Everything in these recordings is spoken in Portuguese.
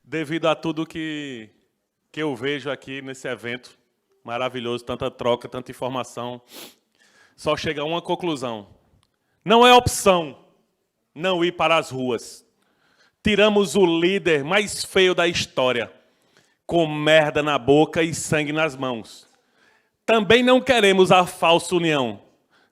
Devido a tudo que eu vejo aqui nesse evento maravilhoso, tanta troca, tanta informação, só chega a uma conclusão. Não é opção não ir para as ruas. Tiramos o líder mais feio da história, com merda na boca e sangue nas mãos. Também não queremos a falsa união,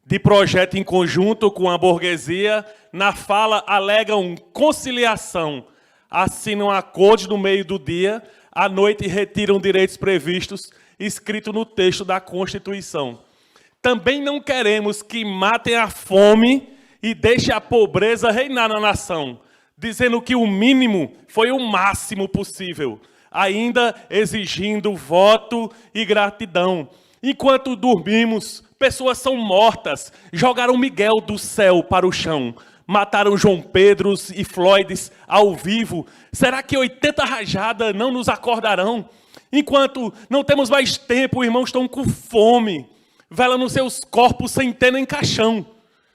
de projeto em conjunto com a burguesia, na fala alegam conciliação, assinam acordos no meio do dia, à noite retiram direitos previstos, escrito no texto da Constituição. Também não queremos que matem a fome e deixem a pobreza reinar na nação, dizendo que o mínimo foi o máximo possível, ainda exigindo voto e gratidão. Enquanto dormimos, pessoas são mortas, jogaram Miguel do céu para o chão, mataram João Pedros e Floyds ao vivo. Será que 80 rajadas não nos acordarão? Enquanto não temos mais tempo, irmãos estão com fome, vela nos seus corpos sem ter nem caixão.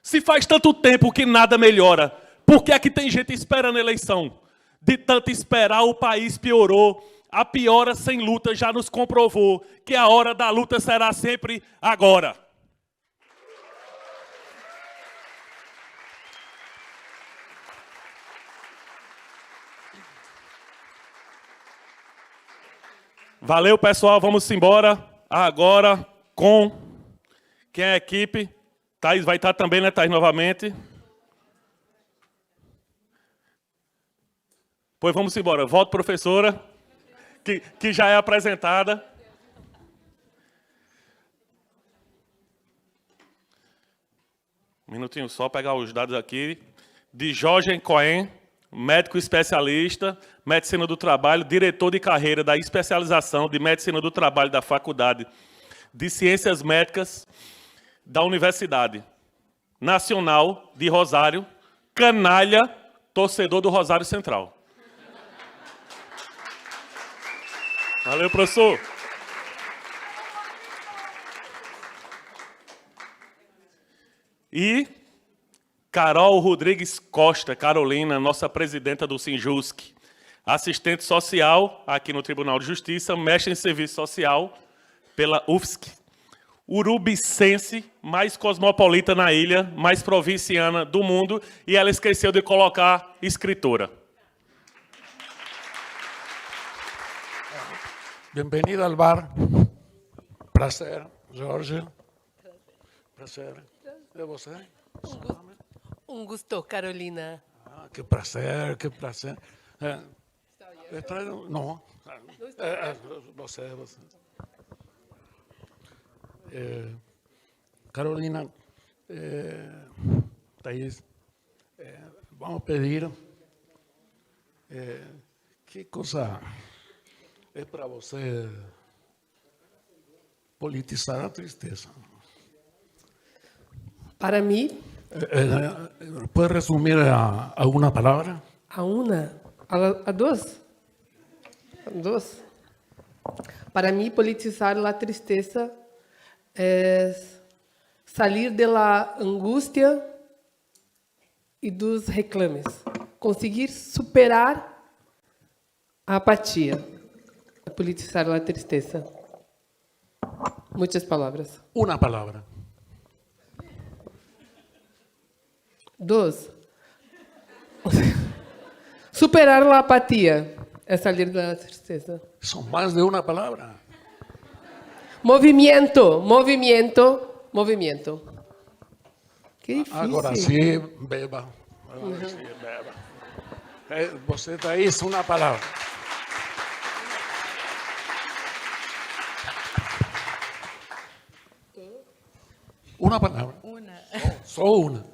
Se faz tanto tempo que nada melhora, por que é que tem gente esperando a eleição? De tanto esperar, o país piorou. A piora sem luta já nos comprovou que a hora da luta será sempre agora. Valeu, pessoal. Vamos embora agora com quem é a equipe. Thaís vai estar também, né, Thaís, novamente. Pois vamos embora. Volta, professora, que já é apresentada. Um minutinho só, pegar os dados aqui. De Jorge Cohen, médico especialista, Medicina do Trabalho, diretor de carreira da especialização de Medicina do Trabalho da Faculdade de Ciências Médicas da Universidade Nacional de Rosário, canalha, torcedor do Rosário Central. Valeu, professor. E Carol Rodrigues Costa, Carolina, nossa presidenta do Sinjusc, assistente social aqui no Tribunal de Justiça, mestre em Serviço Social pela UFSC, urubicense, mais cosmopolita na ilha, mais provinciana do mundo, e ela esqueceu de colocar escritora. Bienvenida al bar. Prazer, Jorge. Prazer. ¿De você? Un gusto, Carolina. Ah, qué prazer, qué prazer. Não. Você. Carolina, Thaís, vamos pedir que coisa é para você politizar a tristeza. Para mí, ¿Puede resumir a una palabra? a una, a dos. Dos. Para mí, politizar la tristeza es salir de la angustia y dos reclames. Conseguir superar a apatia. Politizar la tristeza. Muchas palabras. Una palabra. Dos. Superar a apatia é sair da tristeza. Son más de una palabra. Movimento, movimento, movimento. Que difícil. Agora sim, beba. Agora sim, beba. Você Thaís, uma palavra. Uma palavra. Una. Só uma.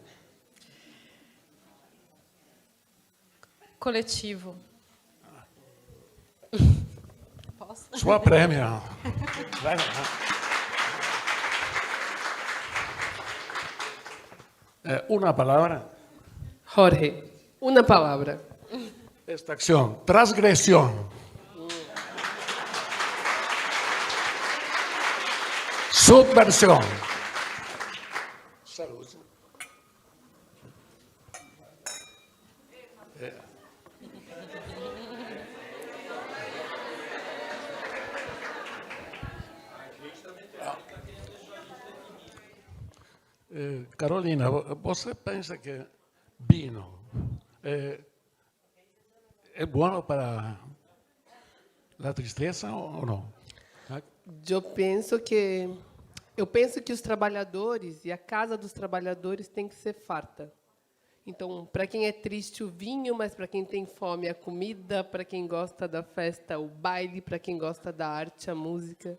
Coletivo. Posso? Sua prêmio. Vai lá. Uma palavra. Jorge, uma palavra. Esta acción, transgresión. Subversión. Salud. Carolina, você pensa que vino es bueno para la tristeza ou não? Eu penso que os trabalhadores e a casa dos trabalhadores tem que ser farta. Então, para quem é triste, o vinho, mas para quem tem fome, a comida, para quem gosta da festa, o baile, para quem gosta da arte, a música.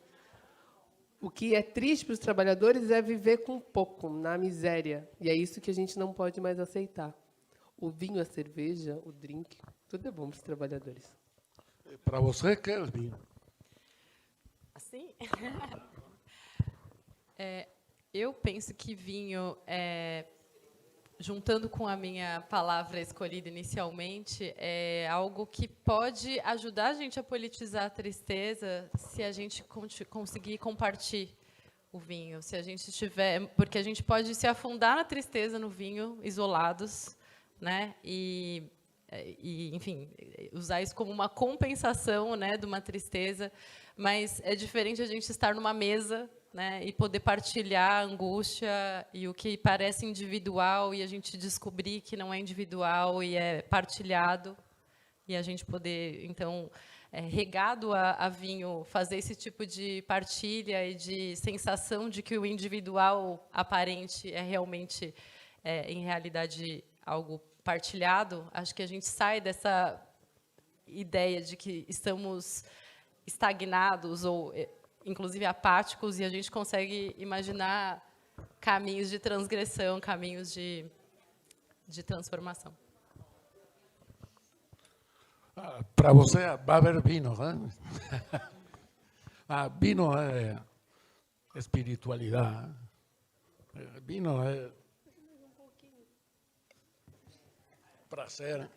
O que é triste para os trabalhadores é viver com pouco, na miséria. E é isso que a gente não pode mais aceitar. O vinho, a cerveja, o drink, tudo é bom para os trabalhadores. Para você, que é vinho? Assim? Eu penso que vinho, juntando com a minha palavra escolhida inicialmente, é algo que pode ajudar a gente a politizar a tristeza se a gente conseguir compartilhar o vinho. Se a gente tiver, porque a gente pode se afundar na tristeza no vinho, isolados, né? E enfim, usar isso como uma compensação, né, de uma tristeza, mas é diferente a gente estar numa mesa, né, e poder partilhar a angústia e o que parece individual e a gente descobrir que não é individual e é partilhado, e a gente poder, então, regado a vinho, fazer esse tipo de partilha e de sensação de que o individual aparente é realmente, em realidade, algo partilhado. Acho que a gente sai dessa ideia de que estamos estagnados ou, inclusive, apáticos, e a gente consegue imaginar caminhos de transgressão, caminhos de transformação. Para você, vai haver vino, né? Vino é espiritualidade. Vino é prazer.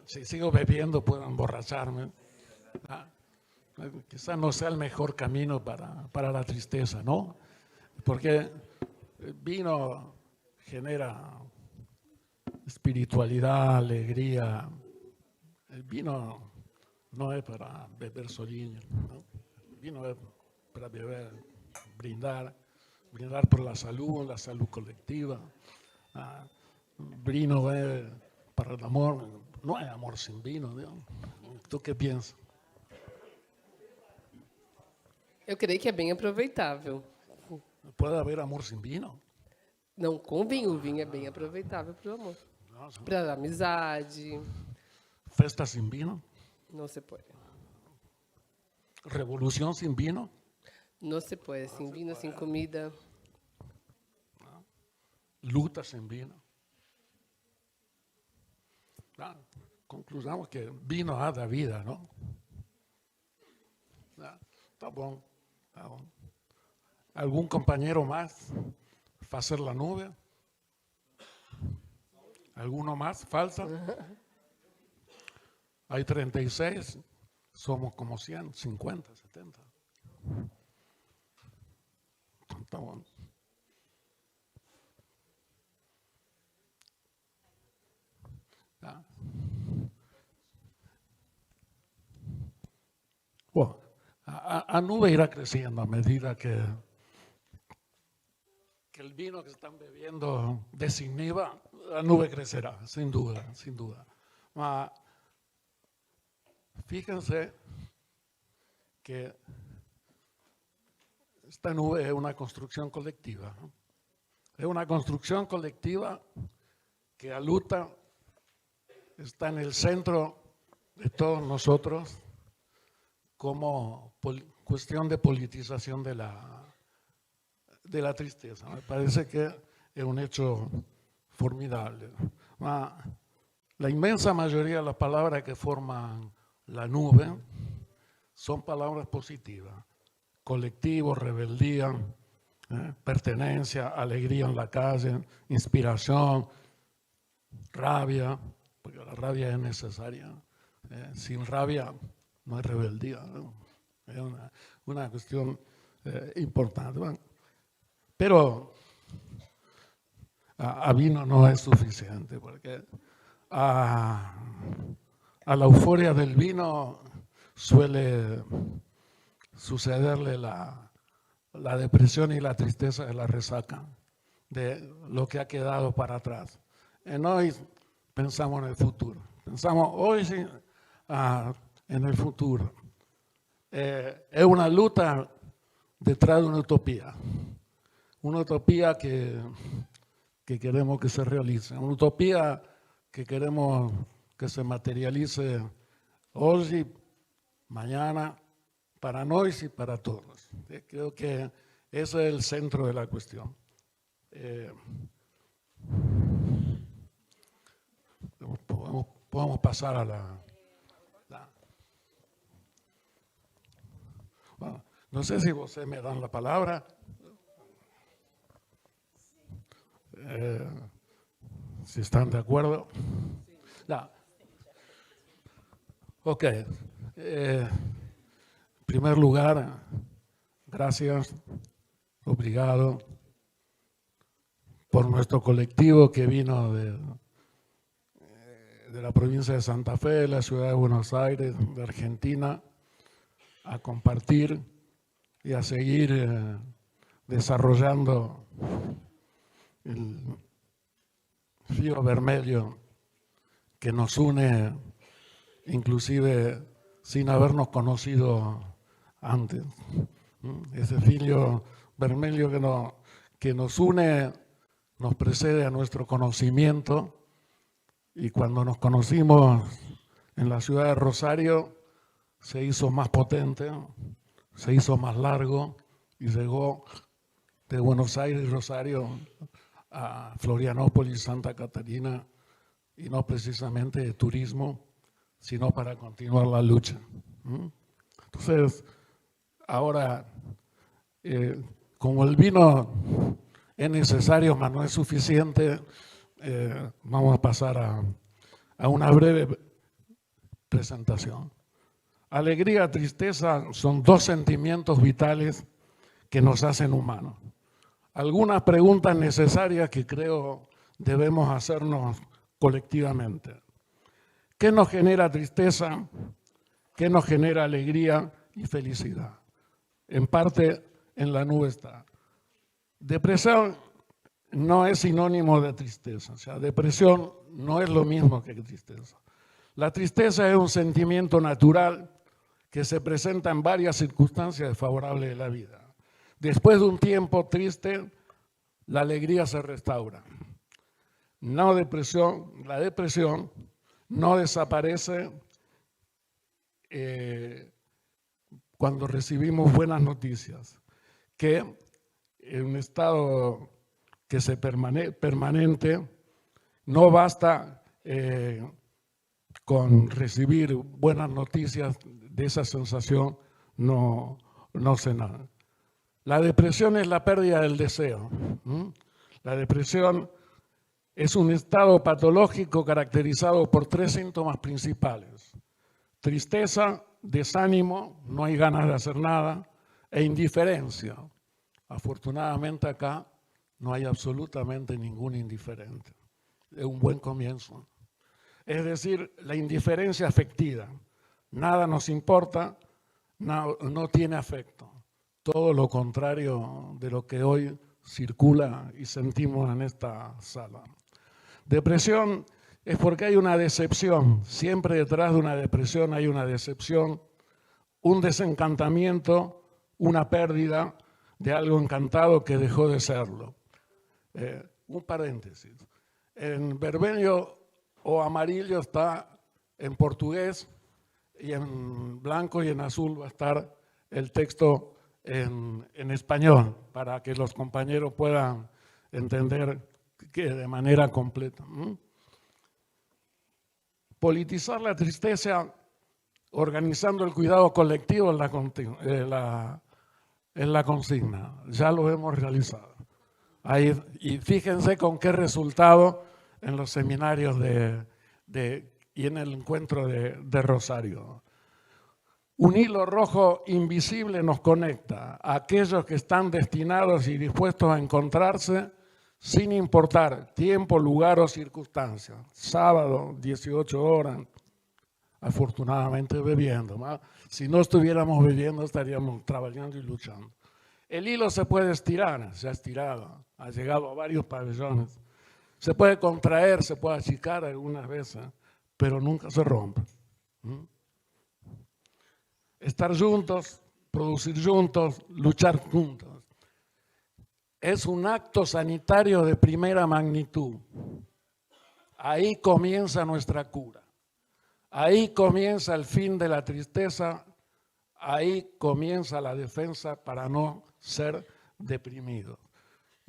Si sigo bebiendo, puedo emborracharme. Quizás no sea el mejor camino para la tristeza, ¿no? Porque el vino genera espiritualidad, alegría. El vino no es para beber solín, ¿no? El vino es para beber, brindar por la salud colectiva. Vino es para el amor. No hay amor sin vino, ¿no? ¿Tú qué piensas? Eu creio que é bem aproveitável. ¿Puede haber amor sin vino? Não, com vinho. O vinho é bem aproveitável para o amor. Para a amizade. ¿Festa sin vino? Não se pode. ¿Revolución sin vino? Não se pode. Sem vinho, sem comida. Luta sin vino. Conclusamos que vino da vida, ¿no? Está bom. ¿Algún compañero más? ¿Facer la nube? ¿Alguno más? ¿Falsa? Hay 36, somos como 100, 50, 70. Está bueno. Bueno, a nube irá creciendo a medida que el vino que están bebiendo desinhiba, la nube crecerá, sin duda, sin duda. Fíjense que esta nube es una construcción colectiva, ¿no? Es una construcción colectiva que a luta está en el centro de todos nosotros como cuestión de politización de la tristeza. Me parece que es un hecho formidable. La inmensa mayoría de las palabras que forman la nube son palabras positivas. Colectivo, rebeldía, pertenencia, alegría en la calle, inspiración, rabia, porque la rabia es necesaria. Sin rabia no hay rebeldía, ¿no? Es una cuestión importante. Bueno, pero a vino no es suficiente, porque a la euforia del vino suele sucederle la depresión y la tristeza de la resaca, de lo que ha quedado para atrás. En hoy pensamos en el futuro, pensamos hoy sí, en el futuro. Es una lucha detrás de una utopía que queremos que se realice, una utopía que queremos que se materialice hoy, mañana, para nosotros y para todos. Creo que ese es el centro de la cuestión. Podemos pasar a la... Bueno, no sé si ustedes me dan la palabra. Si están de acuerdo. No. Ok. En primer lugar, gracias, obrigado por nuestro colectivo que vino de la provincia de Santa Fe, de la ciudad de Buenos Aires, de Argentina, a compartir y a seguir desarrollando el filo vermelho que nos une, inclusive sin habernos conocido antes. Ese filo vermelho que nos une, nos precede a nuestro conocimiento, y cuando nos conocimos en la ciudad de Rosario se hizo más potente, se hizo más largo y llegó de Buenos Aires y Rosario a Florianópolis, Santa Catarina, y no precisamente de turismo, sino para continuar la lucha. Entonces, ahora, como el vino es necesario, mas no es suficiente, vamos a pasar a una breve presentación. Alegría, tristeza son dos sentimientos vitales que nos hacen humanos. Algunas preguntas necesarias que creo debemos hacernos colectivamente. ¿Qué nos genera tristeza? ¿Qué nos genera alegría y felicidad? En parte, en la nube está. Depresión no es sinónimo de tristeza. O sea, depresión no es lo mismo que tristeza. La tristeza es un sentimiento natural que se presenta en varias circunstancias desfavorables de la vida. Después de un tiempo triste, la alegría se restaura. La depresión no desaparece cuando recibimos buenas noticias, que en un estado que se permanente no basta con recibir buenas noticias, de esa sensación no se nada. La depresión es la pérdida del deseo. La depresión es un estado patológico caracterizado por tres síntomas principales: tristeza, desánimo, no hay ganas de hacer nada, e indiferencia. Afortunadamente acá no hay absolutamente ningún indiferente. Es un buen comienzo. Es decir, la indiferencia afectiva. Nada nos importa, no tiene afecto. Todo lo contrario de lo que hoy circula y sentimos en esta sala. Depresión es porque hay una decepción. Siempre detrás de una depresión hay una decepción, un desencantamiento, una pérdida de algo encantado que dejó de serlo. Un paréntesis. En vermelho o amarillo está en portugués, y en blanco y en azul va a estar el texto en español, para que los compañeros puedan entender que de manera completa. Politizar la tristeza organizando el cuidado colectivo es la consigna. Ya lo hemos realizado. Ahí, y fíjense con qué resultado en los seminarios y en el encuentro de Rosario. Un hilo rojo invisible nos conecta a aquellos que están destinados y dispuestos a encontrarse sin importar tiempo, lugar o circunstancia. Sábado, 18 horas, afortunadamente bebiendo, ¿no? Si no estuviéramos bebiendo estaríamos trabajando y luchando. El hilo se puede estirar, se ha estirado, ha llegado a varios pabellones. Se puede contraer, se puede achicar algunas veces, pero nunca se rompe. Estar juntos, producir juntos, luchar juntos. Es un acto sanitario de primera magnitud. Ahí comienza nuestra cura. Ahí comienza el fin de la tristeza. Ahí comienza la defensa para no ser deprimidos.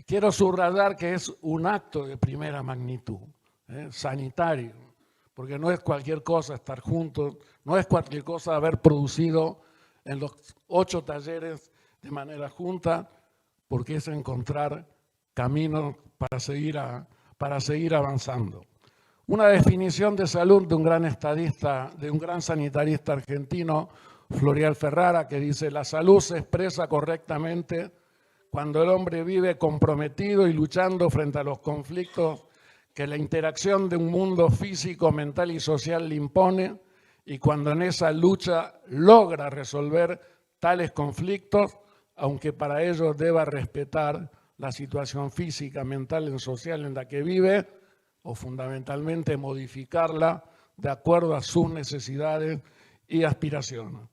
Quiero subrayar que es un acto de primera magnitud, sanitario, porque no es cualquier cosa estar juntos, no es cualquier cosa haber producido en los 8 talleres de manera junta, porque es encontrar caminos para seguir avanzando. Una definición de salud de un gran estadista, de un gran sanitarista argentino, Florial Ferrara, que dice: la salud se expresa correctamente cuando el hombre vive comprometido y luchando frente a los conflictos que la interacción de un mundo físico, mental y social le impone, y cuando en esa lucha logra resolver tales conflictos, aunque para ello deba respetar la situación física, mental y social en la que vive, o fundamentalmente modificarla de acuerdo a sus necesidades y aspiraciones.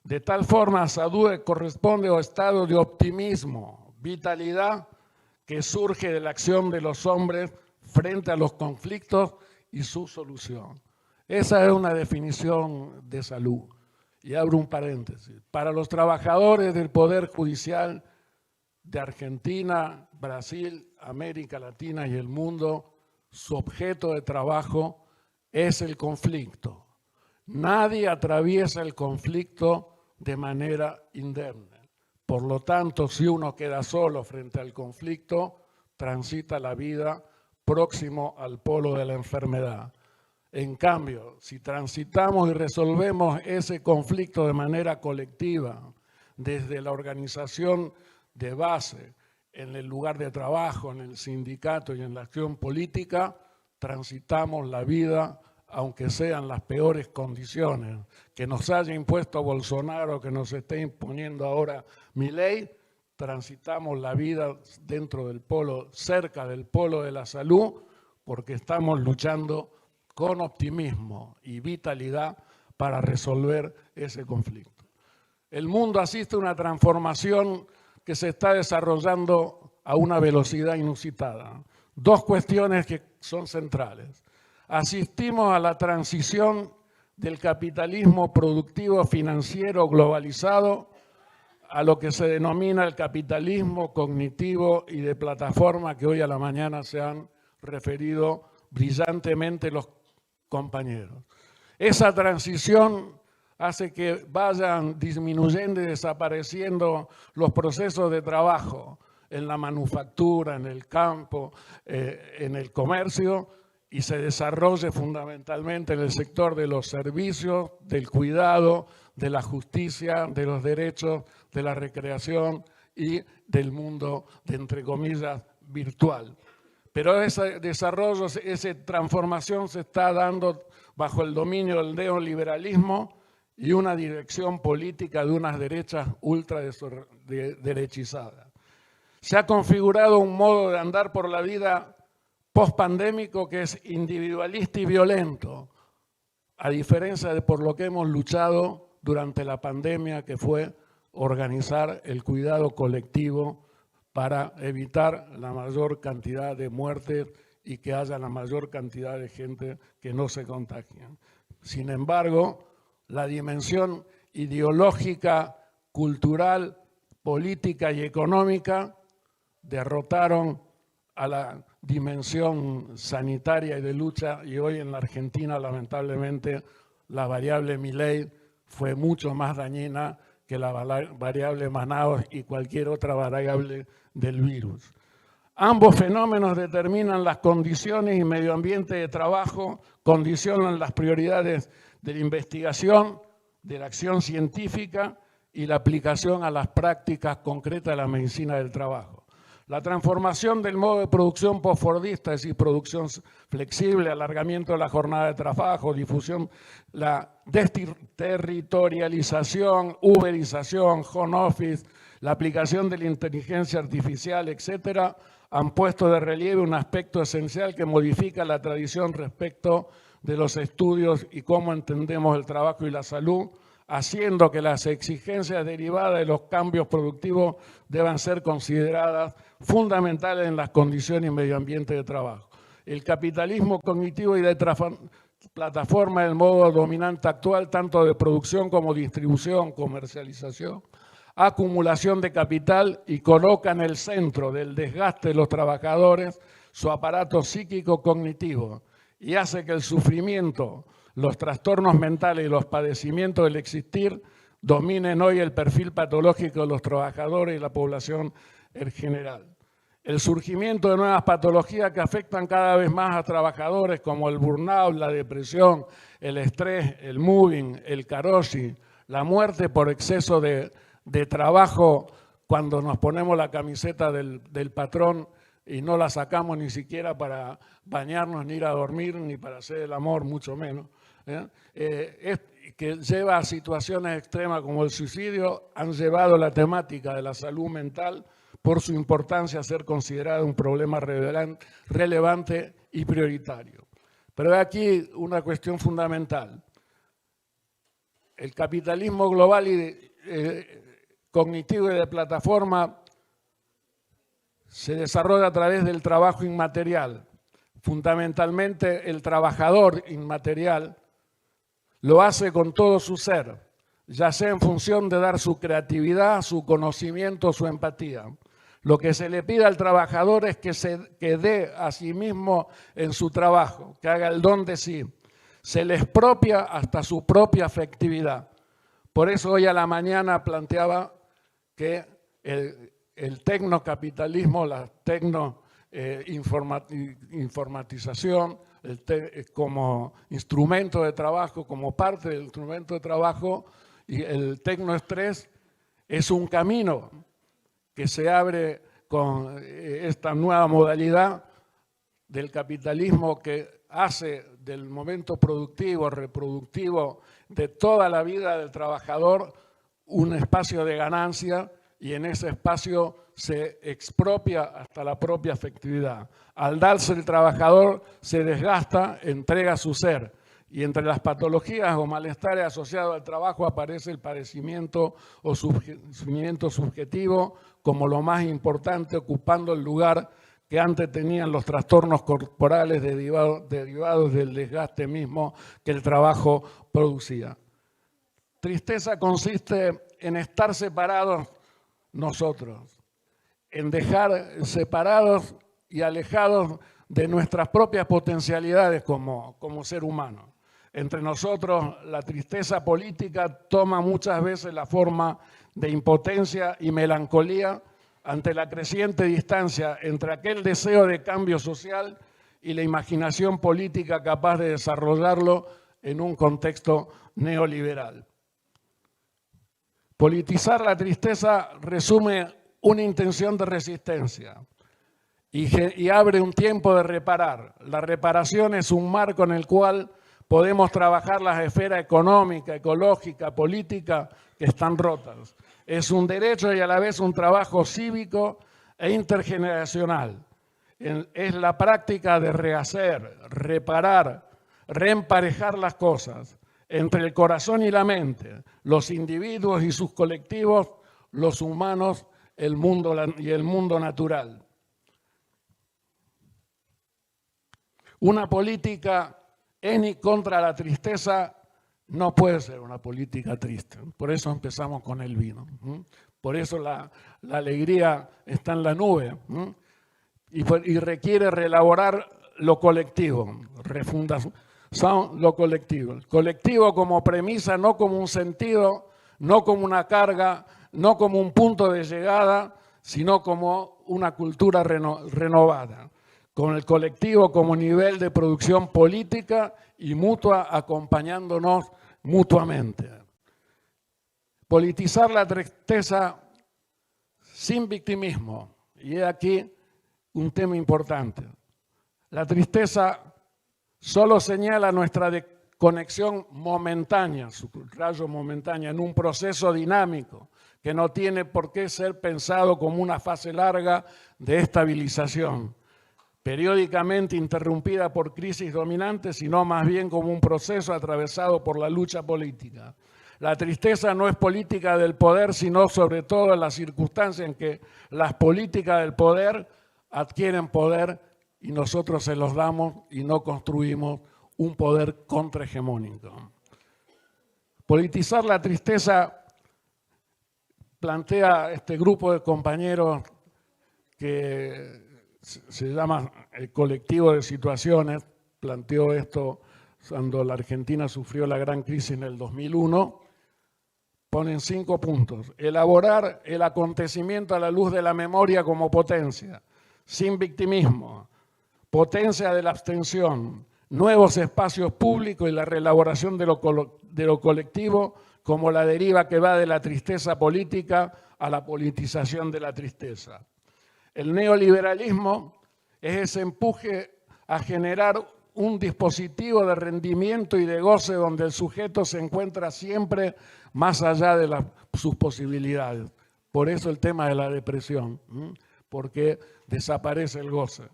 De tal forma, salud corresponde a un estado de optimismo, vitalidad, que surge de la acción de los hombres frente a los conflictos y su solución. Esa es una definición de salud. Y abro un paréntesis. Para los trabajadores del Poder Judicial de Argentina, Brasil, América Latina y el mundo, su objeto de trabajo es el conflicto. Nadie atraviesa el conflicto de manera indemne. Por lo tanto, si uno queda solo frente al conflicto, transita la vida próximo al polo de la enfermedad. En cambio, si transitamos y resolvemos ese conflicto de manera colectiva, desde la organización de base, en el lugar de trabajo, en el sindicato y en la acción política, transitamos la vida, aunque sean las peores condiciones que nos haya impuesto Bolsonaro, que nos esté imponiendo ahora Milei, transitamos la vida dentro del polo, cerca del polo de la salud, porque estamos luchando con optimismo y vitalidad para resolver ese conflicto. El mundo asiste a una transformación que se está desarrollando a una velocidad inusitada. 2 cuestiones que son centrales. Asistimos a la transición del capitalismo productivo financiero globalizado a lo que se denomina el capitalismo cognitivo y de plataforma, que hoy a la mañana se han referido brillantemente los compañeros. Esa transición hace que vayan disminuyendo y desapareciendo los procesos de trabajo en la manufactura, en el campo, en el comercio, y se desarrolle fundamentalmente en el sector de los servicios, del cuidado, de la justicia, de los derechos, de la recreación y del mundo, de, entre comillas, virtual. Pero ese desarrollo, esa transformación se está dando bajo el dominio del neoliberalismo y una dirección política de unas derechas ultraderechizadas. Se ha configurado un modo de andar por la vida pospandémico que es individualista y violento, a diferencia de por lo que hemos luchado durante la pandemia, que fue organizar el cuidado colectivo para evitar la mayor cantidad de muertes y que haya la mayor cantidad de gente que no se contagie. Sin embargo, la dimensión ideológica, cultural, política y económica derrotaron a la dimensión sanitaria y de lucha, y hoy en la Argentina, lamentablemente, la variable Milei fue mucho más dañina que la variable Manaos y cualquier otra variable del virus. Ambos fenómenos determinan las condiciones y medio ambiente de trabajo, condicionan las prioridades de la investigación, de la acción científica y la aplicación a las prácticas concretas de la medicina del trabajo. La transformación del modo de producción postfordista, es decir, producción flexible, alargamiento de la jornada de trabajo, difusión, la desterritorialización, uberización, home office, la aplicación de la inteligencia artificial, etcétera, han puesto de relieve un aspecto esencial que modifica la tradición respecto de los estudios y cómo entendemos el trabajo y la salud, haciendo que las exigencias derivadas de los cambios productivos deban ser consideradas fundamentales en las condiciones y medio ambiente de trabajo. El capitalismo cognitivo y de plataforma es el modo dominante actual, tanto de producción como distribución, comercialización, acumulación de capital, y coloca en el centro del desgaste de los trabajadores su aparato psíquico-cognitivo y hace que el sufrimiento, los trastornos mentales y los padecimientos del existir dominen hoy el perfil patológico de los trabajadores y la población en general. El surgimiento de nuevas patologías que afectan cada vez más a trabajadores como el burnout, la depresión, el estrés, el moving, el karoshi, la muerte por exceso de trabajo cuando nos ponemos la camiseta del patrón y no la sacamos ni siquiera para bañarnos, ni ir a dormir, ni para hacer el amor, mucho menos. Que lleva a situaciones extremas como el suicidio, han llevado la temática de la salud mental por su importancia a ser considerada un problema relevante y prioritario. Pero hay aquí una cuestión fundamental. El capitalismo global y cognitivo y de plataforma se desarrolla a través del trabajo inmaterial. Fundamentalmente el trabajador inmaterial lo hace con todo su ser, ya sea en función de dar su creatividad, su conocimiento, su empatía. Lo que se le pide al trabajador es que dé a sí mismo en su trabajo, que haga el don de sí. Se le expropia hasta su propia afectividad. Por eso hoy a la mañana planteaba que el tecnocapitalismo, la informatización, como instrumento de trabajo, como parte del instrumento de trabajo, y el tecnoestrés es un camino que se abre con esta nueva modalidad del capitalismo que hace del momento productivo, reproductivo de toda la vida del trabajador un espacio de ganancia, y en ese espacio se expropia hasta la propia afectividad. Al darse el trabajador se desgasta, entrega su ser, y entre las patologías o malestares asociados al trabajo aparece el padecimiento o sufrimiento subjetivo como lo más importante, ocupando el lugar que antes tenían los trastornos corporales derivados del desgaste mismo que el trabajo producía. Tristeza consiste en estar separados nosotros, en dejar separados y alejados de nuestras propias potencialidades como ser humano. Entre nosotros, la tristeza política toma muchas veces la forma de impotencia y melancolía ante la creciente distancia entre aquel deseo de cambio social y la imaginación política capaz de desarrollarlo en un contexto neoliberal. Politizar la tristeza resume una intención de resistencia y abre un tiempo de reparar. La reparación es un marco en el cual podemos trabajar las esferas económica, ecológica, política que están rotas. Es un derecho y a la vez un trabajo cívico e intergeneracional. Es la práctica de rehacer, reparar, reemparejar las cosas entre el corazón y la mente, los individuos y sus colectivos, los humanos el mundo y el mundo natural. Una política en y contra la tristeza no puede ser una política triste. Por eso empezamos con el vino. Por eso la alegría está en la nube. Y requiere reelaborar lo colectivo, lo colectivo. El colectivo como premisa, no como un sentido, no como una carga, no como un punto de llegada, sino como una cultura renovada, con el colectivo como nivel de producción política y mutua, acompañándonos mutuamente. Politizar la tristeza sin victimismo. Y he aquí un tema importante. La tristeza solo señala nuestra desconexión momentánea, subrayo momentánea, en un proceso dinámico que no tiene por qué ser pensado como una fase larga de estabilización, periódicamente interrumpida por crisis dominantes, sino más bien como un proceso atravesado por la lucha política. La tristeza no es política del poder, sino sobre todo en las circunstancias en que las políticas del poder adquieren poder y nosotros se los damos y no construimos un poder contrahegemónico. Politizar la tristeza plantea este grupo de compañeros que se llama el colectivo de situaciones, planteó esto cuando la Argentina sufrió la gran crisis en el 2001, ponen 5 puntos. Elaborar el acontecimiento a la luz de la memoria como potencia, sin victimismo, potencia de la abstención, nuevos espacios públicos y la reelaboración de lo colectivo como la deriva que va de la tristeza política a la politización de la tristeza. El neoliberalismo es ese empuje a generar un dispositivo de rendimiento y de goce donde el sujeto se encuentra siempre más allá de sus posibilidades. Por eso el tema de la depresión, porque desaparece el goce.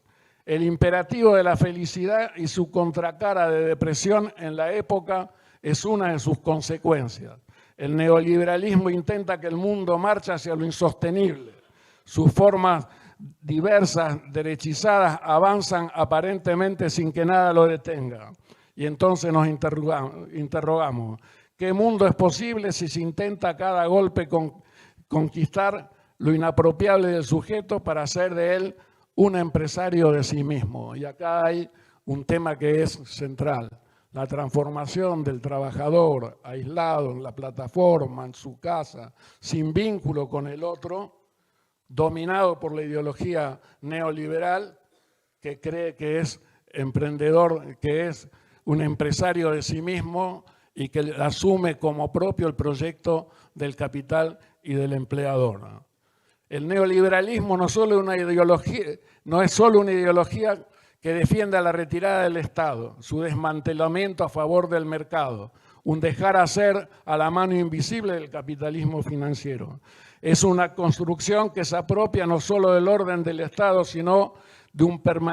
El imperativo de la felicidad y su contracara de depresión en la época es una de sus consecuencias. El neoliberalismo intenta que el mundo marche hacia lo insostenible. Sus formas diversas, derechizadas, avanzan aparentemente sin que nada lo detenga. Y entonces nos interrogamos, ¿qué mundo es posible si se intenta a cada golpe conquistar lo inapropiable del sujeto para hacer de él un empresario de sí mismo? Y acá hay un tema que es central, la transformación del trabajador aislado en la plataforma, en su casa, sin vínculo con el otro, dominado por la ideología neoliberal que cree que es emprendedor, que es un empresario de sí mismo y que asume como propio el proyecto del capital y del empleador. El neoliberalismo no es solo una ideología que defienda la retirada del Estado, su desmantelamiento a favor del mercado, un dejar hacer a la mano invisible del capitalismo financiero. Es una construcción que se apropia no solo del orden del Estado, sino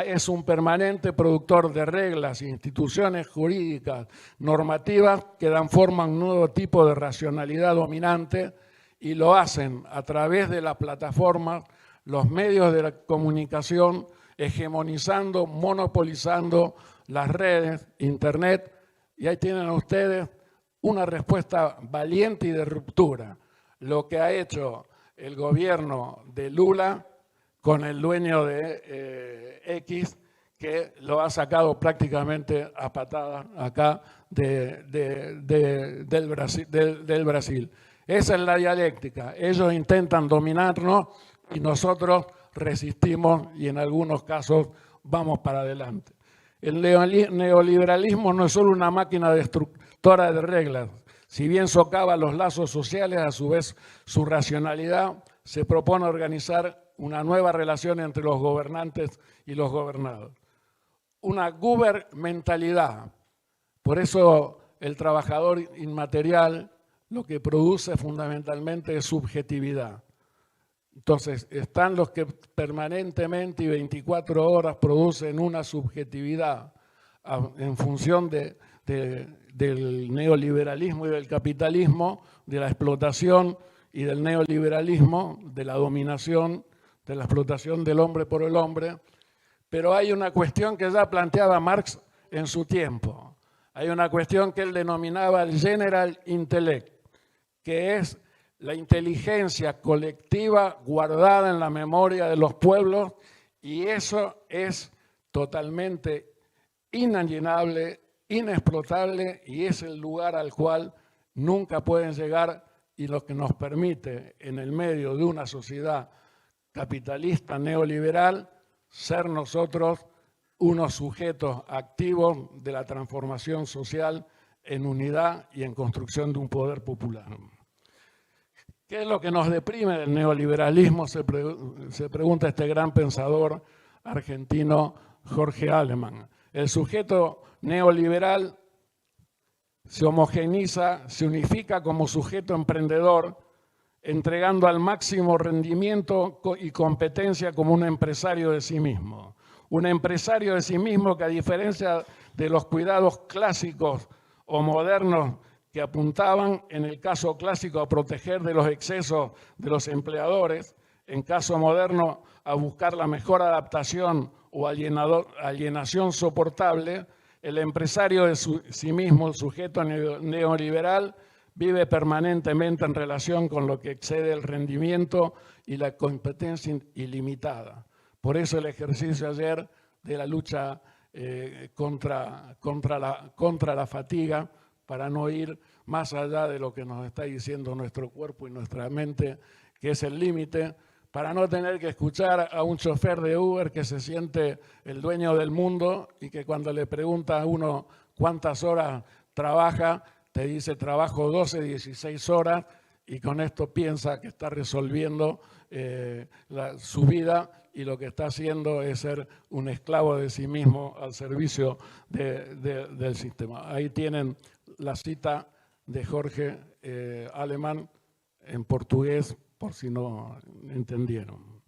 es un permanente productor de reglas, instituciones jurídicas, normativas que dan forma a un nuevo tipo de racionalidad dominante y lo hacen a través de las plataformas, los medios de la comunicación, hegemonizando, monopolizando las redes, Internet, y ahí tienen ustedes una respuesta valiente y de ruptura. Lo que ha hecho el gobierno de Lula con el dueño de X, que lo ha sacado prácticamente a patadas acá del Brasil. Esa es la dialéctica. Ellos intentan dominarnos y nosotros resistimos y en algunos casos vamos para adelante. El neoliberalismo no es solo una máquina destructora de reglas. Si bien socava los lazos sociales, a su vez su racionalidad se propone organizar una nueva relación entre los gobernantes y los gobernados. Una gubermentalidad. Por eso el trabajador inmaterial lo que produce fundamentalmente es subjetividad. Entonces, están los que permanentemente y 24 horas producen una subjetividad en función del neoliberalismo y del capitalismo, de la explotación y del neoliberalismo, de la dominación, de la explotación del hombre por el hombre. Pero hay una cuestión que ya planteaba Marx en su tiempo. Hay una cuestión que él denominaba el general intellect, que es la inteligencia colectiva guardada en la memoria de los pueblos, y eso es totalmente inalienable, inexplotable, y es el lugar al cual nunca pueden llegar, y lo que nos permite en el medio de una sociedad capitalista neoliberal ser nosotros unos sujetos activos de la transformación social en unidad y en construcción de un poder popular. ¿Qué es lo que nos deprime del neoliberalismo? Se pregunta este gran pensador argentino Jorge Aleman. El sujeto neoliberal se homogeneiza, se unifica como sujeto emprendedor, entregando al máximo rendimiento y competencia como un empresario de sí mismo. Un empresario de sí mismo que, a diferencia de los cuidados clásicos o modernos que apuntaban, en el caso clásico, a proteger de los excesos de los empleadores, en caso moderno, a buscar la mejor adaptación o alienación soportable, el empresario de sí mismo, el sujeto neoliberal, vive permanentemente en relación con lo que excede el rendimiento y la competencia ilimitada. Por eso el ejercicio ayer de la lucha contra la fatiga, para no ir más allá de lo que nos está diciendo nuestro cuerpo y nuestra mente, que es el límite, para no tener que escuchar a un chofer de Uber que se siente el dueño del mundo y que cuando le pregunta a uno cuántas horas trabaja, te dice trabajo 12, 16 horas y con esto piensa que está resolviendo su vida y lo que está haciendo es ser un esclavo de sí mismo al servicio del sistema. Ahí tienen la cita de Jorge Aleman en portugués, por si no entendieron.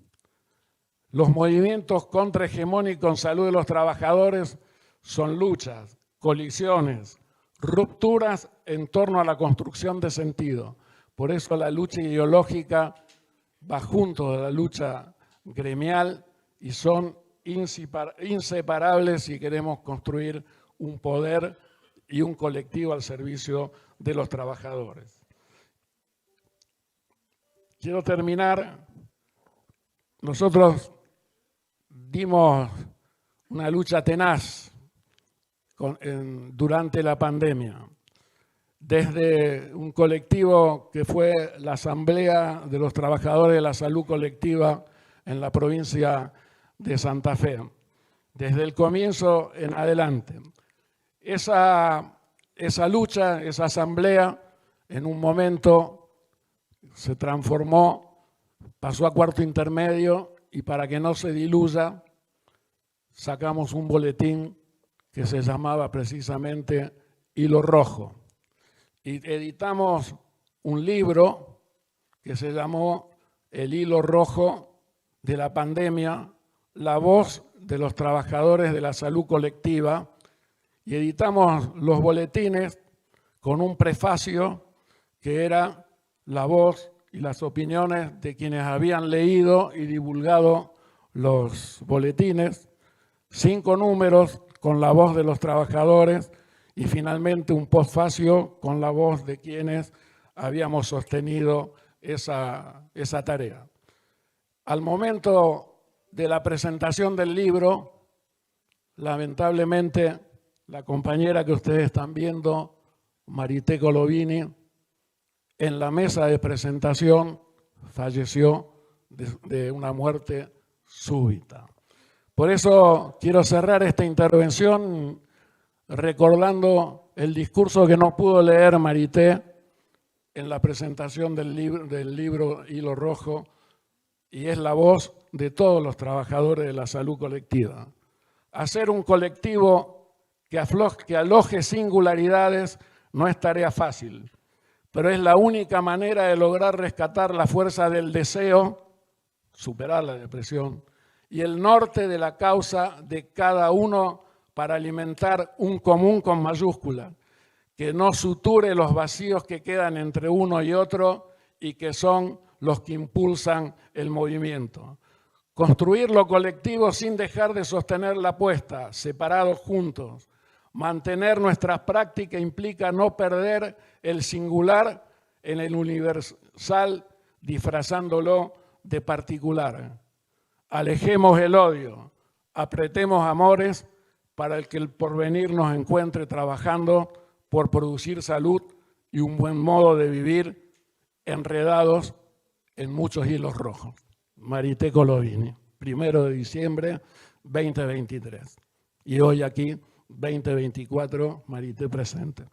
Los movimientos contrahegemónicos en salud de los trabajadores son luchas, colisiones, rupturas en torno a la construcción de sentido. Por eso la lucha ideológica va junto de la lucha gremial y son inseparables si queremos construir un poder y un colectivo al servicio de los trabajadores. Quiero terminar. Nosotros dimos una lucha tenaz durante la pandemia, desde un colectivo que fue la Asamblea de los Trabajadores de la Salud Colectiva en la provincia de Santa Fe, desde el comienzo en adelante. Esa lucha, esa asamblea, en un momento se transformó, pasó a cuarto intermedio y para que no se diluya, sacamos un boletín que se llamaba precisamente Hilo Rojo. Y editamos un libro que se llamó El Hilo Rojo de la Pandemia, la voz de los trabajadores de la salud colectiva, y editamos los boletines con un prefacio que era la voz y las opiniones de quienes habían leído y divulgado los boletines, 5 números con la voz de los trabajadores y finalmente un postfacio con la voz de quienes habíamos sostenido esa tarea. Al momento de la presentación del libro, lamentablemente, la compañera que ustedes están viendo, Marité Colovini, en la mesa de presentación falleció de una muerte súbita. Por eso quiero cerrar esta intervención recordando el discurso que no pudo leer Marité en la presentación del libro Hilo Rojo, y es la voz de todos los trabajadores de la salud colectiva. Hacer un colectivo que aloje singularidades no es tarea fácil, pero es la única manera de lograr rescatar la fuerza del deseo, superar la depresión, y el norte de la causa de cada uno para alimentar un común con mayúscula, que no suture los vacíos que quedan entre uno y otro y que son los que impulsan el movimiento. Construir lo colectivo sin dejar de sostener la apuesta, separados juntos. Mantener nuestras prácticas implica no perder el singular en el universal, disfrazándolo de particular. Alejemos el odio, apretemos amores para que el porvenir nos encuentre trabajando por producir salud y un buen modo de vivir, enredados en muchos hilos rojos. Marité Colovini, 1 de diciembre 2023. Y hoy aquí, 2024, Marité presente.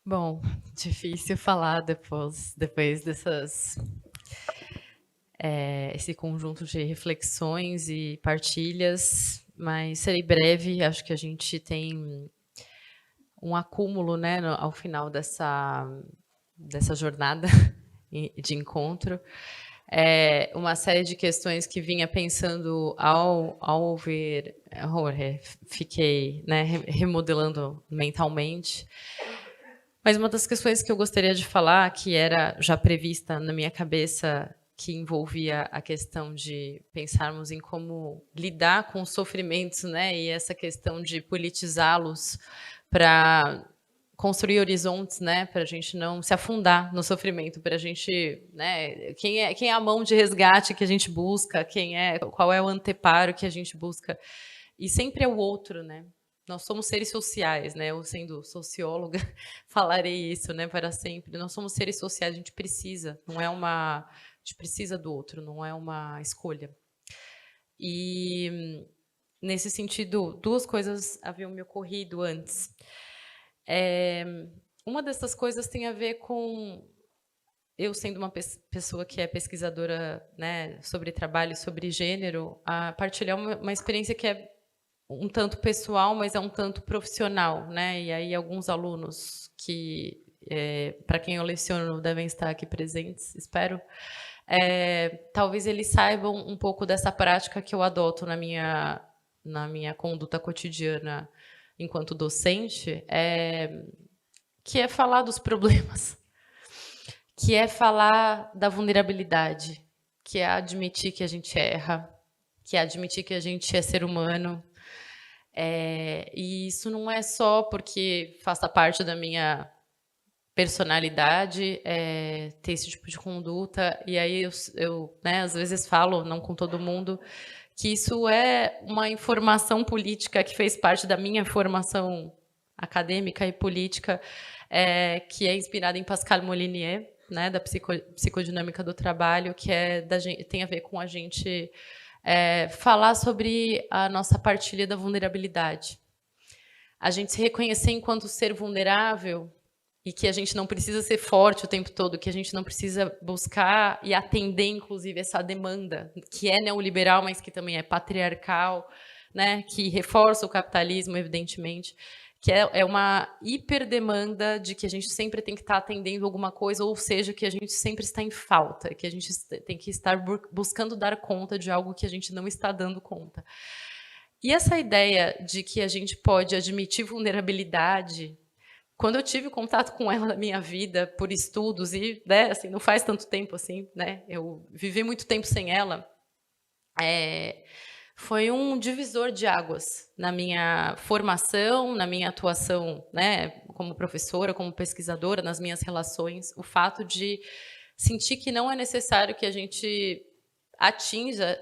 Bom, difícil falar depois esse conjunto de reflexões e partilhas, mas serei breve. Acho que a gente tem um acúmulo, né, ao final dessa jornada de encontro. Uma série de questões que vinha pensando ao ouvir Jorge, fiquei, né, remodelando mentalmente. Mas uma das questões que eu gostaria de falar, que era já prevista na minha cabeça, que envolvia a questão de pensarmos em como lidar com os sofrimentos, né, e essa questão de politizá-los para construir horizontes, né, para a gente não se afundar no sofrimento, para a gente, né, quem é a mão de resgate que a gente busca, qual é o anteparo que a gente busca, e sempre é o outro, né? Nós somos seres sociais, né? Eu, sendo socióloga, falarei isso, né, para sempre. Nós somos seres sociais, a gente precisa, a gente precisa do outro, não é uma escolha. E nesse sentido, duas coisas haviam me ocorrido antes. Uma dessas coisas tem a ver com eu, sendo uma pessoa que é pesquisadora, né, sobre trabalho, sobre gênero, a partilhar uma experiência que é um tanto pessoal, mas é um tanto profissional, né? E aí alguns alunos que, para quem eu leciono, devem estar aqui presentes, espero. Talvez eles saibam um pouco dessa prática que eu adoto na minha conduta cotidiana enquanto docente, que é falar dos problemas, que é falar da vulnerabilidade, que é admitir que a gente erra, que é admitir que a gente é ser humano. E isso não é só porque faça parte da minha personalidade, ter esse tipo de conduta, e aí eu, né, às vezes falo, não com todo mundo, que isso é uma informação política que fez parte da minha formação acadêmica e política, que é inspirada em Pascal Molinier, né, da psicodinâmica do trabalho, que tem a ver com a gente falar sobre a nossa partilha da vulnerabilidade. A gente se reconhecer enquanto ser vulnerável e que a gente não precisa ser forte o tempo todo, que a gente não precisa buscar e atender, inclusive, essa demanda, que é neoliberal, mas que também é patriarcal, né, que reforça o capitalismo, evidentemente, que é uma hiperdemanda de que a gente sempre tem que estar atendendo alguma coisa, ou seja, que a gente sempre está em falta, que a gente tem que estar buscando dar conta de algo que a gente não está dando conta. E essa ideia de que a gente pode admitir vulnerabilidade, quando eu tive contato com ela na minha vida, por estudos, e, né, assim, não faz tanto tempo assim, né, eu vivi muito tempo sem ela, foi um divisor de águas na minha formação, na minha atuação, né, como professora, como pesquisadora, nas minhas relações, o fato de sentir que não é necessário que a gente atinja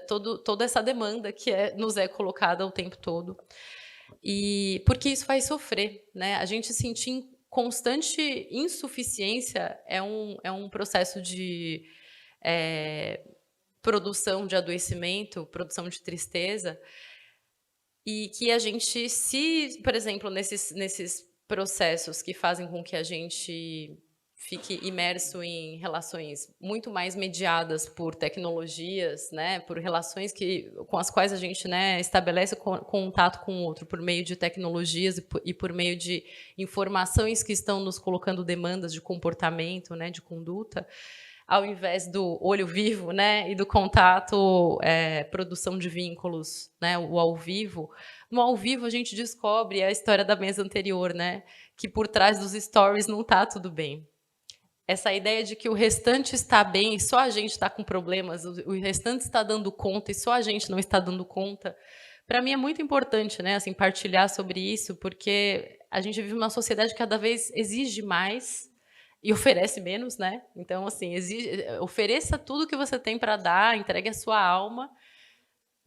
toda essa demanda que nos é colocada o tempo todo. E porque isso faz sofrer, né? A gente sentir constante insuficiência é um processo de produção de adoecimento, produção de tristeza, e que a gente, por exemplo, nesses processos que fazem com que a gente fique imerso em relações muito mais mediadas por tecnologias, né, por relações com as quais a gente, né, estabelece contato com o outro por meio de tecnologias e por meio de informações que estão nos colocando demandas de comportamento, né, de conduta, ao invés do olho vivo, né, e do contato, produção de vínculos, né, o ao vivo. No ao vivo a gente descobre a história da mesa anterior, né, que por trás dos stories não está tudo bem. Essa ideia de que o restante está bem e só a gente está com problemas, o restante está dando conta e só a gente não está dando conta, para mim é muito importante, né, assim, partilhar sobre isso, porque a gente vive uma sociedade que cada vez exige mais e oferece menos, né? Então, assim, ofereça tudo que você tem para dar, entregue a sua alma,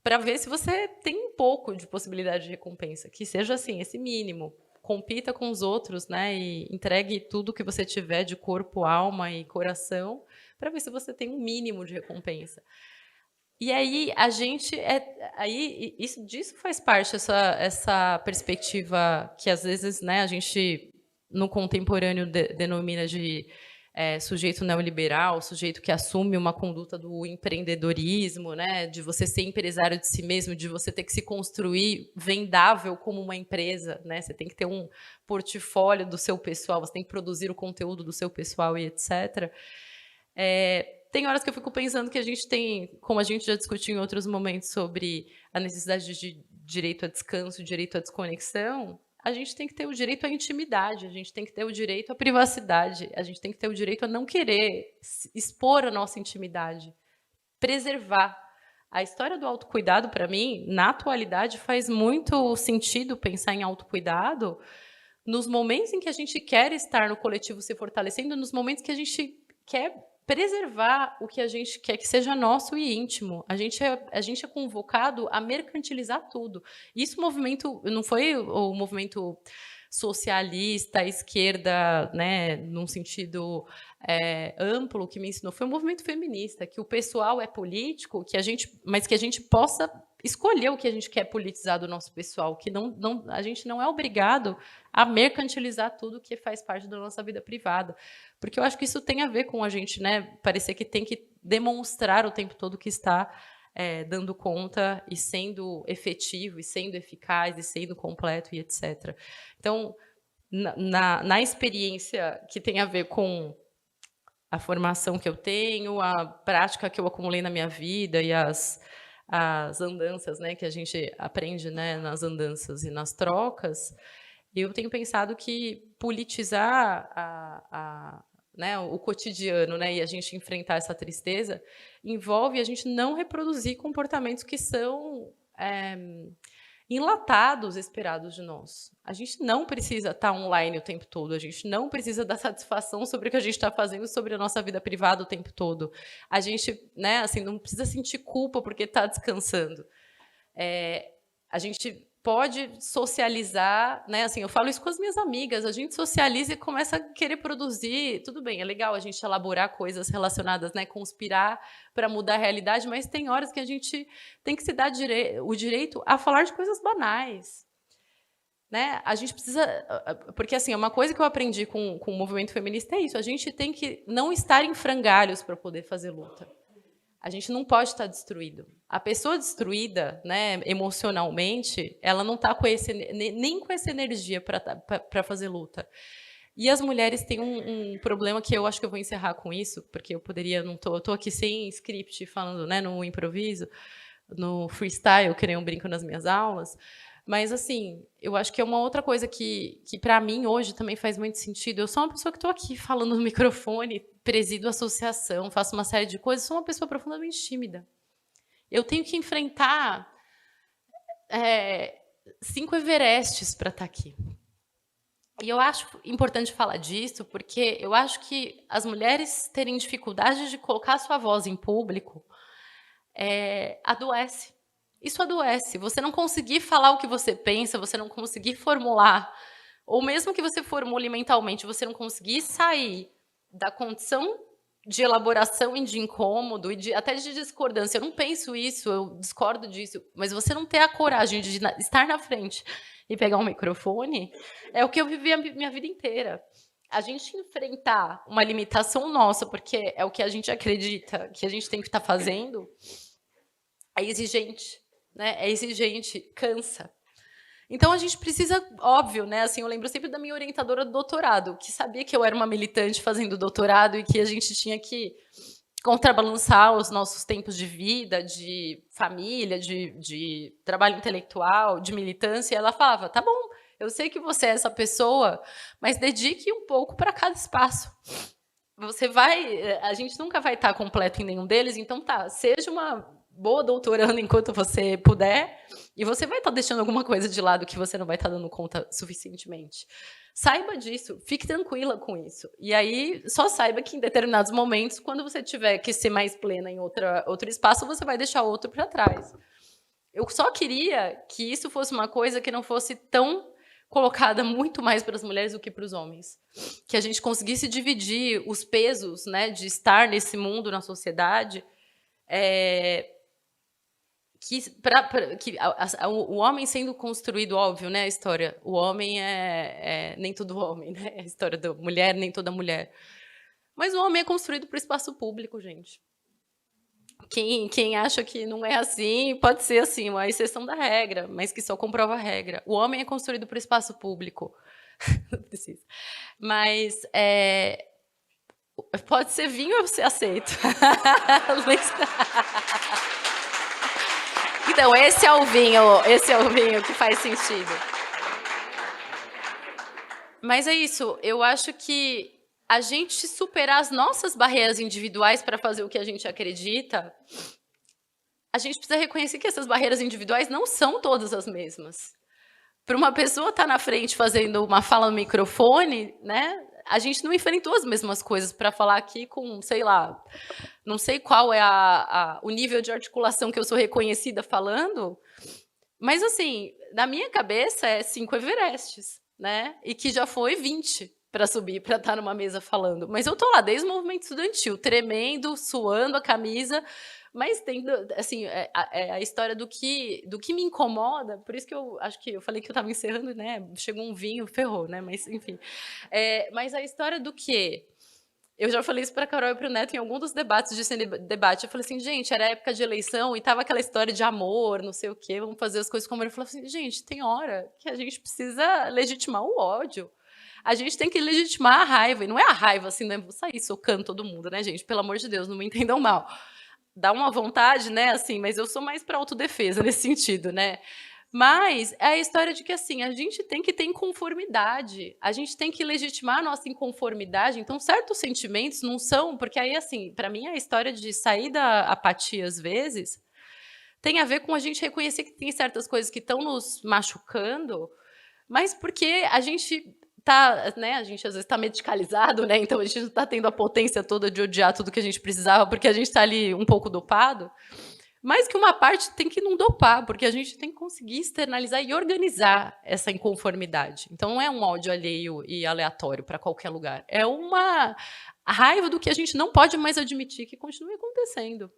para ver se você tem um pouco de possibilidade de recompensa, que seja assim, esse mínimo. Compita com os outros, né? E entregue tudo que você tiver de corpo, alma e coração, para ver se você tem um mínimo de recompensa. E aí a gente disso faz parte essa perspectiva que às vezes, né, a gente no contemporâneo denomina de sujeito neoliberal, sujeito que assume uma conduta do empreendedorismo, né, de você ser empresário de si mesmo, de você ter que se construir vendável como uma empresa, né, você tem que ter um portfólio do seu pessoal, você tem que produzir o conteúdo do seu pessoal e etc. Tem horas que eu fico pensando que a gente tem, como a gente já discutiu em outros momentos sobre a necessidade de direito a descanso, direito à desconexão, a gente tem que ter o direito à intimidade, a gente tem que ter o direito à privacidade, a gente tem que ter o direito a não querer expor a nossa intimidade, preservar. A história do autocuidado, para mim, na atualidade, faz muito sentido pensar em autocuidado nos momentos em que a gente quer estar no coletivo se fortalecendo, nos momentos que a gente quer preservar o que a gente quer que seja nosso e íntimo. A gente é convocado a mercantilizar tudo. Isso movimento não foi o movimento socialista, à esquerda, né, num sentido amplo, que me ensinou, foi um movimento feminista, que o pessoal é político, mas que a gente possa escolher o que a gente quer politizar do nosso pessoal, que a gente não é obrigado a mercantilizar tudo que faz parte da nossa vida privada. Porque eu acho que isso tem a ver com a gente, né, parecer que tem que demonstrar o tempo todo que está dando conta e sendo efetivo, e sendo eficaz, e sendo completo, e etc. Então, na experiência que tem a ver com a formação que eu tenho, a prática que eu acumulei na minha vida e as andanças, né, que a gente aprende, né, nas andanças e nas trocas, eu tenho pensado que politizar né, o cotidiano, né, e a gente enfrentar essa tristeza, envolve a gente não reproduzir comportamentos que são enlatados, esperados de nós. A gente não precisa estar online o tempo todo, a gente não precisa dar satisfação sobre o que a gente está fazendo, sobre a nossa vida privada o tempo todo. A gente, né, assim, não precisa sentir culpa porque está descansando. A gente pode socializar, né? Assim, eu falo isso com as minhas amigas, a gente socializa e começa a querer produzir, tudo bem, é legal a gente elaborar coisas relacionadas, né, conspirar para mudar a realidade, mas tem horas que a gente tem que se dar o direito a falar de coisas banais, né? A gente precisa, porque assim, uma coisa que eu aprendi com o movimento feminista é isso, a gente tem que não estar em frangalhos para poder fazer luta. A gente não pode estar destruído. A pessoa destruída, né, emocionalmente, ela não está nem com essa energia para fazer luta. E as mulheres têm um problema que eu acho que eu vou encerrar com isso, porque eu poderia, eu estou aqui sem script, falando, né, no improviso, no freestyle, que nem eu brinco nas minhas aulas. Mas, assim, eu acho que é uma outra coisa que para mim, hoje, também faz muito sentido. Eu sou uma pessoa que estou aqui falando no microfone, presido associação, faço uma série de coisas, sou uma pessoa profundamente tímida. Eu tenho que enfrentar 5 Everestes para estar aqui. E eu acho importante falar disso, porque eu acho que as mulheres terem dificuldade de colocar a sua voz em público adoece. Isso adoece. Você não conseguir falar o que você pensa, você não conseguir formular, ou mesmo que você formule mentalmente, você não conseguir sair da condição de elaboração e de incômodo, e até de discordância. Eu não penso isso, eu discordo disso, mas você não ter a coragem de estar na frente e pegar um microfone, é o que eu vivi a minha vida inteira. A gente enfrentar uma limitação nossa, porque é o que a gente acredita que a gente tem que estar fazendo, é exigente. Né? É exigente, cansa. Então, a gente precisa, óbvio, né? Assim, eu lembro sempre da minha orientadora do doutorado, que sabia que eu era uma militante fazendo doutorado e que a gente tinha que contrabalançar os nossos tempos de vida, de família, de trabalho intelectual, de militância. E ela falava, tá bom, eu sei que você é essa pessoa, mas dedique um pouco para cada espaço. A gente nunca vai estar completo em nenhum deles, então seja uma boa doutorando enquanto você puder, e você vai estar deixando alguma coisa de lado que você não vai estar dando conta suficientemente. Saiba disso, fique tranquila com isso. E aí, só saiba que em determinados momentos, quando você tiver que ser mais plena em outro espaço, você vai deixar outro para trás. Eu só queria que isso fosse uma coisa que não fosse tão colocada muito mais para as mulheres do que para os homens. Que a gente conseguisse dividir os pesos, né, de estar nesse mundo, na sociedade, o homem sendo construído, óbvio, né, a história, o homem nem todo homem, né, a história da mulher, nem toda mulher. Mas o homem é construído para o espaço público, gente. Quem acha que não é assim, pode ser assim, uma exceção da regra, mas que só comprova a regra. O homem é construído para o espaço público. Não precisa. Mas pode ser vinho, eu aceito. Então, esse é o vinho que faz sentido. Mas é isso, eu acho que a gente superar as nossas barreiras individuais para fazer o que a gente acredita, a gente precisa reconhecer que essas barreiras individuais não são todas as mesmas. Para uma pessoa estar na frente fazendo uma fala no microfone, né, a gente não enfrentou as mesmas coisas para falar aqui com, sei lá, não sei qual é o nível de articulação que eu sou reconhecida falando, mas, assim, na minha cabeça é 5 Everestes, né, e que já foi 20 para subir, para estar numa mesa falando. Mas eu estou lá desde o movimento estudantil, tremendo, suando a camisa, mas tendo, assim, a história do que me incomoda, por isso que eu acho que eu falei que eu estava encerrando, né? Chegou um vinho, ferrou, né? Mas, enfim. Mas a história do quê? Eu já falei isso para a Carol e para o Neto em algum dos debates de debate. Eu falei assim, gente, era época de eleição e tava aquela história de amor, não sei o quê, vamos fazer as coisas como ele falou assim, gente, tem hora que a gente precisa legitimar o ódio. A gente tem que legitimar a raiva, e não é a raiva assim, né? Vou sair socando todo mundo, né, gente? Pelo amor de Deus, não me entendam mal. Dá uma vontade, né, assim, mas eu sou mais para autodefesa nesse sentido, né? Mas é a história de que, assim, a gente tem que ter inconformidade, a gente tem que legitimar a nossa inconformidade, então certos sentimentos não são, porque aí, assim, para mim a história de sair da apatia, às vezes, tem a ver com a gente reconhecer que tem certas coisas que estão nos machucando, mas porque a gente né, a gente às vezes está medicalizado, né, então a gente não está tendo a potência toda de odiar tudo que a gente precisava, porque a gente está ali um pouco dopado, mas que uma parte tem que não dopar, porque a gente tem que conseguir externalizar e organizar essa inconformidade. Então não é um ódio alheio e aleatório para qualquer lugar, é uma raiva do que a gente não pode mais admitir que continue acontecendo.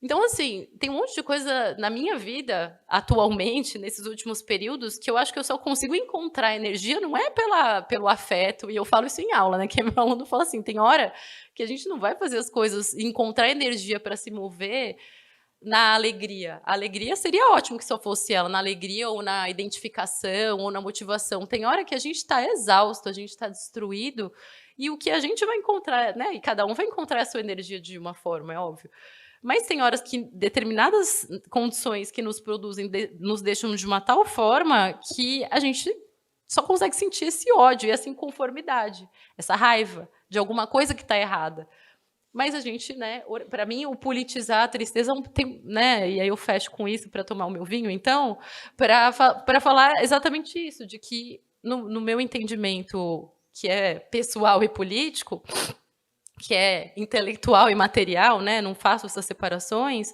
Então, assim, tem um monte de coisa na minha vida, atualmente, nesses últimos períodos, que eu acho que eu só consigo encontrar energia, não é pelo afeto, e eu falo isso em aula, né, que meu aluno fala assim, tem hora que a gente não vai fazer as coisas, encontrar energia para se mover na alegria. A alegria seria ótimo que só fosse ela, na alegria ou na identificação ou na motivação. Tem hora que a gente está exausto, a gente está destruído, e o que a gente vai encontrar, né, e cada um vai encontrar a sua energia de uma forma, é óbvio. Mas tem horas que determinadas condições que nos produzem, nos deixam de uma tal forma que a gente só consegue sentir esse ódio e essa inconformidade, essa raiva de alguma coisa que está errada. Mas a gente, né, para mim, o politizar a tristeza tem, né, e aí eu fecho com isso para tomar o meu vinho, então, para falar exatamente isso, de que, no meu entendimento, que é pessoal e político, que é intelectual e material, né, não faço essas separações,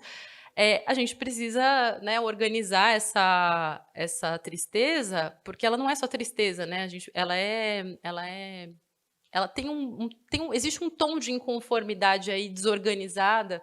a gente precisa, né, organizar essa tristeza, porque ela não é só tristeza, né, ela tem existe um tom de inconformidade aí desorganizada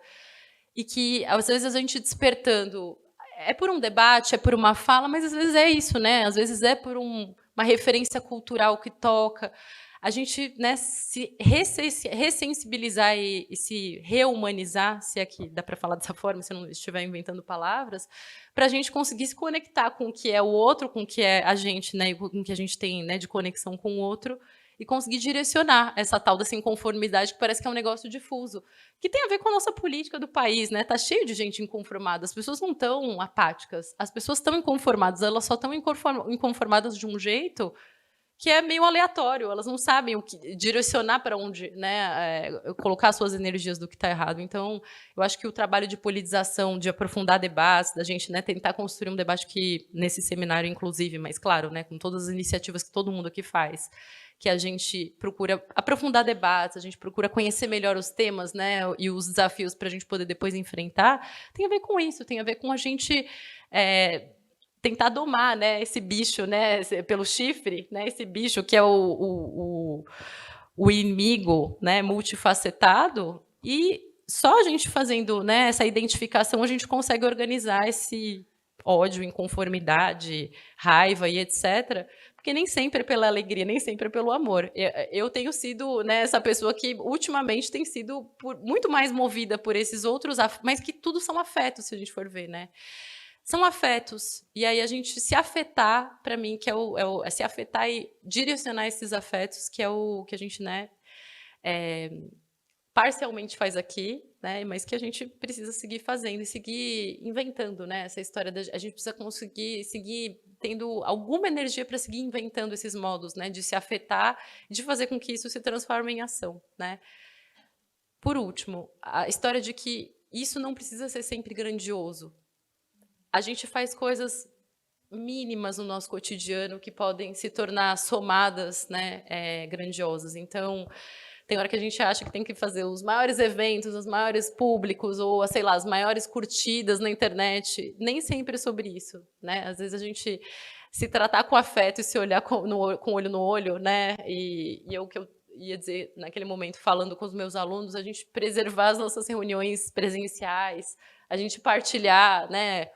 e que às vezes a gente despertando é por um debate, é por uma fala, mas às vezes é isso, né? Às vezes é por uma referência cultural que toca. A gente, né, se ressensibilizar e se reumanizar, se é que dá para falar dessa forma, se eu não estiver inventando palavras, para a gente conseguir se conectar com o que é o outro, com o que é a gente, né, com o que a gente tem, né, de conexão com o outro, e conseguir direcionar essa tal dessa inconformidade, que parece que é um negócio difuso, que tem a ver com a nossa política do país, né? Está cheio de gente inconformada, as pessoas não estão apáticas, as pessoas estão inconformadas, elas só estão inconformadas de um jeito que é meio aleatório, elas não sabem o que direcionar para onde, né, colocar suas energias do que está errado. Então, eu acho que o trabalho de politização, de aprofundar debates, da gente, né, tentar construir um debate que, nesse seminário, inclusive, mas claro, né, com todas as iniciativas que todo mundo aqui faz, que a gente procura aprofundar debates, a gente procura conhecer melhor os temas, né, e os desafios para a gente poder depois enfrentar, tem a ver com isso, tem a ver com a gente tentar domar, né, esse bicho, né, pelo chifre, né, esse bicho que é o inimigo, né, multifacetado, e só a gente fazendo, né, essa identificação, a gente consegue organizar esse ódio, inconformidade, raiva e etc., porque nem sempre é pela alegria, nem sempre é pelo amor. Eu tenho sido, né, essa pessoa que ultimamente tem sido muito mais movida por esses outros, mas que tudo são afetos, se a gente for ver, né? São afetos. E aí a gente se afetar, para mim, que é se afetar e direcionar esses afetos, que é o que a gente, né, parcialmente faz aqui, né, mas que a gente precisa seguir fazendo e seguir inventando, né, essa história a gente precisa conseguir seguir tendo alguma energia para seguir inventando esses modos, né, de se afetar, de fazer com que isso se transforme em ação, né. Por último, a história de que isso não precisa ser sempre grandioso. A gente faz coisas mínimas no nosso cotidiano que podem se tornar somadas, né, grandiosas. Então, tem hora que a gente acha que tem que fazer os maiores eventos, os maiores públicos, ou, sei lá, as maiores curtidas na internet. Nem sempre é sobre isso, né? Às vezes a gente se tratar com afeto e se olhar com olho no olho, né? E o que eu ia dizer naquele momento, falando com os meus alunos, a gente preservar as nossas reuniões presenciais, a gente partilhar, né?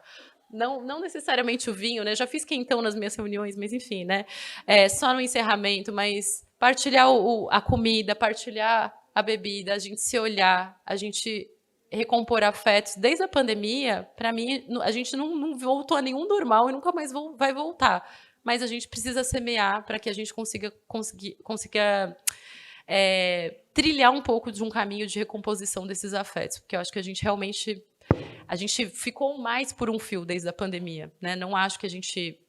Não necessariamente o vinho, né? Já fiz quentão nas minhas reuniões, mas enfim, né? Só no encerramento, mas partilhar a comida, partilhar a bebida, a gente se olhar, a gente recompor afetos. Desde a pandemia, para mim, a gente não voltou a nenhum normal e nunca mais vai voltar. Mas a gente precisa semear para que a gente consiga trilhar um pouco de um caminho de recomposição desses afetos, porque eu acho que a gente ficou mais por um fio desde a pandemia, né? Não acho que a gente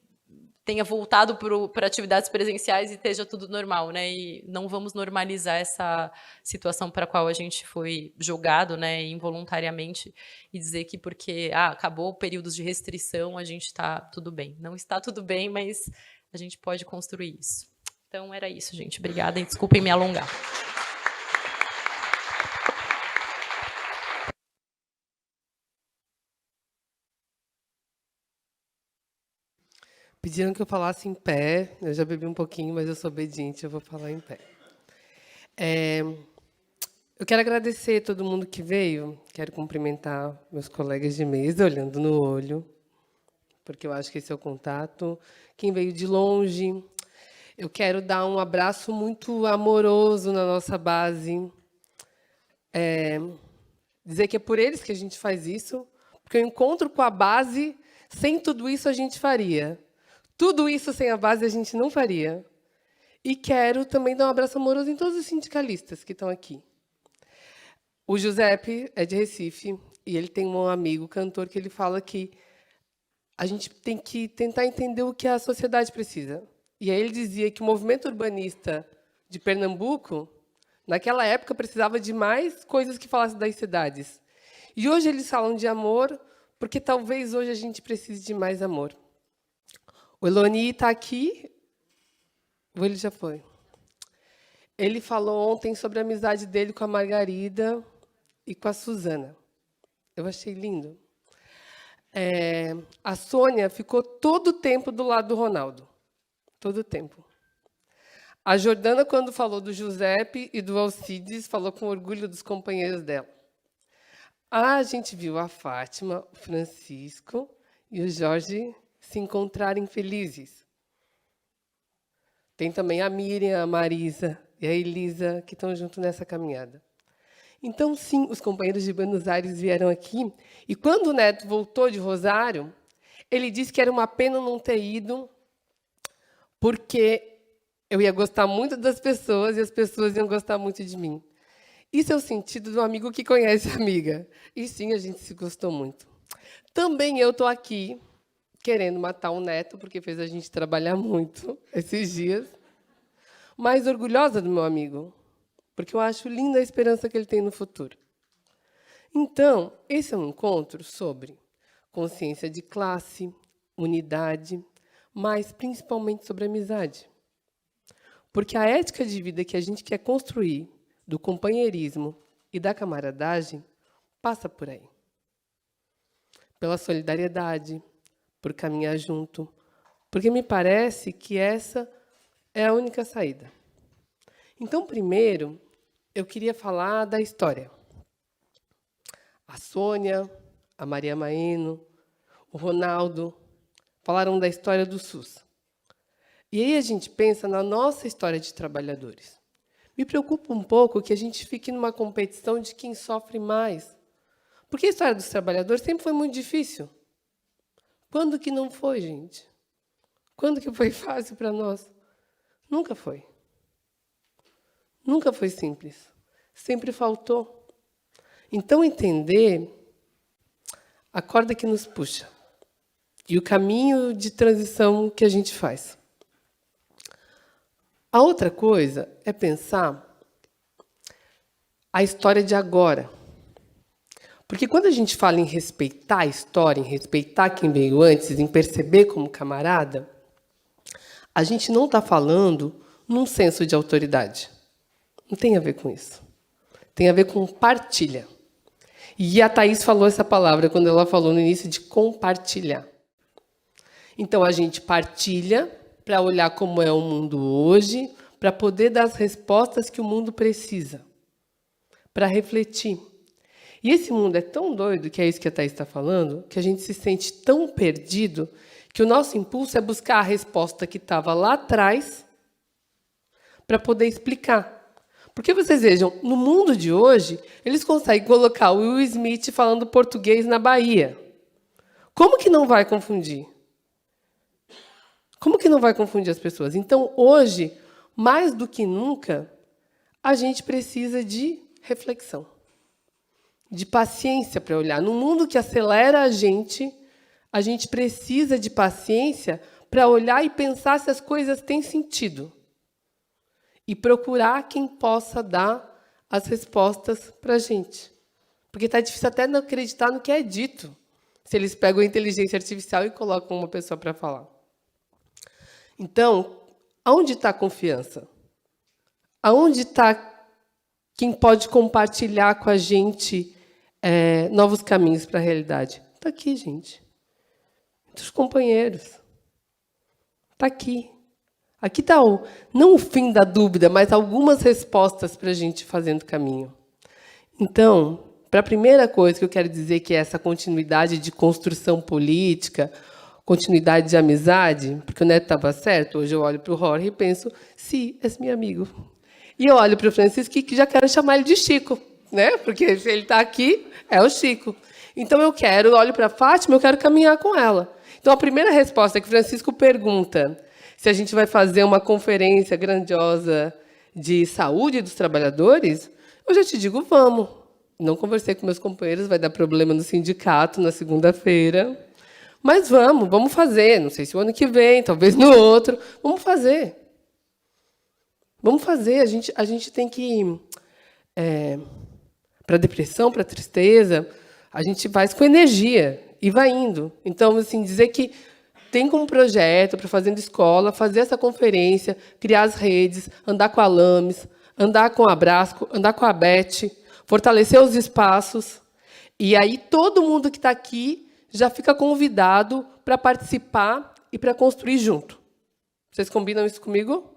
tenha voltado para atividades presenciais e esteja tudo normal, né? E não vamos normalizar essa situação para a qual a gente foi julgado, né, involuntariamente, e dizer que porque acabou períodos de restrição a gente está tudo bem. Não está tudo bem, mas a gente pode construir isso. Então era isso, gente. Obrigada e desculpem me alongar. Pediram que eu falasse em pé. Eu já bebi um pouquinho, mas eu sou obediente, eu vou falar em pé. Eu quero agradecer a todo mundo que veio. Quero cumprimentar meus colegas de mesa, olhando no olho, porque eu acho que esse é o contato. Quem veio de longe, eu quero dar um abraço muito amoroso na nossa base. Dizer que é por eles que a gente faz isso, porque o encontro com a base, sem tudo isso, a gente faria. Tudo isso sem a base a gente não faria. E quero também dar um abraço amoroso em todos os sindicalistas que estão aqui. O Giuseppe é de Recife e ele tem um amigo cantor que ele fala que a gente tem que tentar entender o que a sociedade precisa. E aí ele dizia que o movimento urbanista de Pernambuco, naquela época, precisava de mais coisas que falassem das cidades. E hoje eles falam de amor, porque talvez hoje a gente precise de mais amor. O Eloni está aqui. Ele já foi. Ele falou ontem sobre a amizade dele com a Margarida e com a Suzana. Eu achei lindo. A Sônia ficou todo o tempo do lado do Ronaldo. Todo o tempo. A Jordana, quando falou do Giuseppe e do Alcides, falou com orgulho dos companheiros dela. A gente viu a Fátima, o Francisco e o Jorge se encontrarem felizes. Tem também a Miriam, a Marisa e a Elisa, que estão junto nessa caminhada. Então, sim, os companheiros de Buenos Aires vieram aqui, e quando o Neto voltou de Rosário, ele disse que era uma pena não ter ido, porque eu ia gostar muito das pessoas e as pessoas iam gostar muito de mim. Isso é o sentido do amigo que conhece a amiga. E, sim, a gente se gostou muito. Também eu estou aqui querendo matar o Neto, porque fez a gente trabalhar muito esses dias, mas orgulhosa do meu amigo, porque eu acho linda a esperança que ele tem no futuro. Então, esse é um encontro sobre consciência de classe, unidade, mas principalmente sobre amizade. Porque a ética de vida que a gente quer construir, do companheirismo e da camaradagem, passa por aí. Pela solidariedade, por caminhar junto, porque me parece que essa é a única saída. Então, primeiro, eu queria falar da história. A Sônia, a Maria Maeno, o Ronaldo falaram da história do SUS. E aí a gente pensa na nossa história de trabalhadores. Me preocupa um pouco que a gente fique numa competição de quem sofre mais. Porque a história dos trabalhadores sempre foi muito difícil. Quando que não foi, gente? Quando que foi fácil para nós? Nunca foi. Nunca foi simples. Sempre faltou. Então, entender a corda que nos puxa e o caminho de transição que a gente faz. A outra coisa é pensar a história de agora. Porque quando a gente fala em respeitar a história, em respeitar quem veio antes, em perceber como camarada, a gente não está falando num senso de autoridade. Não tem a ver com isso. Tem a ver com partilha. E a Thaís falou essa palavra quando ela falou no início de compartilhar. Então, a gente partilha para olhar como é o mundo hoje, para poder dar as respostas que o mundo precisa, para refletir. E esse mundo é tão doido, que é isso que a Thaís está falando, que a gente se sente tão perdido, que o nosso impulso é buscar a resposta que estava lá atrás para poder explicar. Porque vocês vejam, no mundo de hoje, eles conseguem colocar o Will Smith falando português na Bahia. Como que não vai confundir? Como que não vai confundir as pessoas? Então, hoje, mais do que nunca, a gente precisa de reflexão, de paciência para olhar. No mundo que acelera a gente precisa de paciência para olhar e pensar se as coisas têm sentido. E procurar quem possa dar as respostas para a gente. Porque está difícil até não acreditar no que é dito, se eles pegam a inteligência artificial e colocam uma pessoa para falar. Então, aonde está a confiança? Aonde está quem pode compartilhar com a gente novos caminhos para a realidade? Está aqui, gente. Entre os companheiros. Está aqui. Aqui está não o fim da dúvida, mas algumas respostas para a gente fazendo caminho. Então, para a primeira coisa que eu quero dizer, que é essa continuidade de construção política, continuidade de amizade, porque o Neto estava certo, hoje eu olho para o Jorge e penso, sim, é meu amigo. E eu olho para o Francisco que já quero chamar ele de Chico, né? Porque se ele está aqui, é o Chico. Então, eu olho para a Fátima, eu quero caminhar com ela. Então, a primeira resposta é que o Francisco pergunta se a gente vai fazer uma conferência grandiosa de saúde dos trabalhadores, eu já te digo, vamos. Não conversei com meus companheiros, vai dar problema no sindicato na segunda-feira. Mas vamos fazer. Não sei se o ano que vem, talvez no outro. Vamos fazer. Vamos fazer. A gente tem que... para depressão, para tristeza, a gente faz com energia e vai indo. Então, assim, dizer que tem como projeto para Fazendo Escola, fazer essa conferência, criar as redes, andar com a Lames, andar com a Brasco, andar com a Beth, fortalecer os espaços. E aí todo mundo que está aqui já fica convidado para participar e para construir junto. Vocês combinam isso comigo?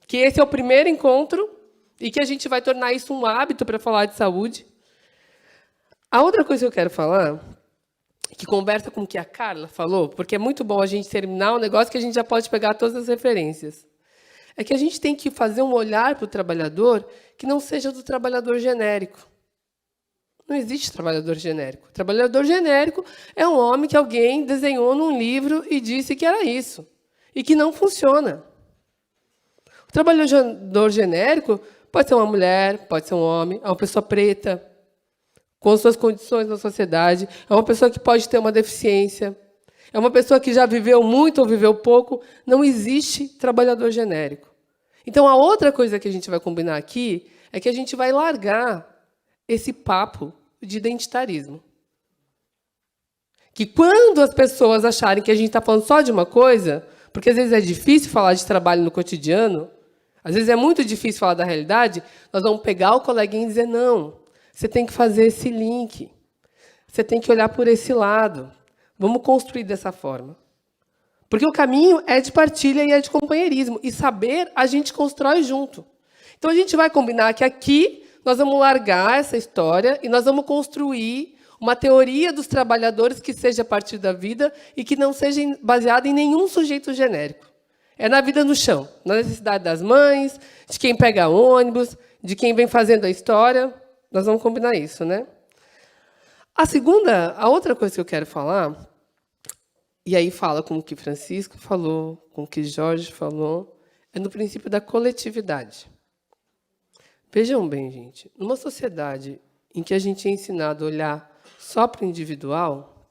Que esse é o primeiro encontro e que a gente vai tornar isso um hábito para falar de saúde. A outra coisa que eu quero falar, que conversa com o que a Carla falou, porque é muito bom a gente terminar um negócio que a gente já pode pegar todas as referências, é que a gente tem que fazer um olhar para o trabalhador que não seja do trabalhador genérico. Não existe trabalhador genérico. O trabalhador genérico é um homem que alguém desenhou num livro e disse que era isso, e que não funciona. O trabalhador genérico pode ser uma mulher, pode ser um homem, é uma pessoa preta, com suas condições na sociedade, é uma pessoa que pode ter uma deficiência, é uma pessoa que já viveu muito ou viveu pouco. Não existe trabalhador genérico. Então, a outra coisa que a gente vai combinar aqui é que a gente vai largar esse papo de identitarismo. Que quando as pessoas acharem que a gente está falando só de uma coisa, porque às vezes é difícil falar de trabalho no cotidiano, às vezes é muito difícil falar da realidade, nós vamos pegar o coleguinha e dizer, não, você tem que fazer esse link. Você tem que olhar por esse lado. Vamos construir dessa forma. Porque o caminho é de partilha e é de companheirismo. E saber, a gente constrói junto. Então, a gente vai combinar que aqui nós vamos largar essa história e nós vamos construir uma teoria dos trabalhadores que seja a partir da vida e que não seja baseada em nenhum sujeito genérico. É na vida no chão, na necessidade das mães, de quem pega ônibus, de quem vem fazendo a história. Nós vamos combinar isso, né? A outra coisa que eu quero falar, e aí fala com o que Francisco falou, com o que Jorge falou, é no princípio da coletividade. Vejam bem, gente, numa sociedade em que a gente é ensinado a olhar só para o individual,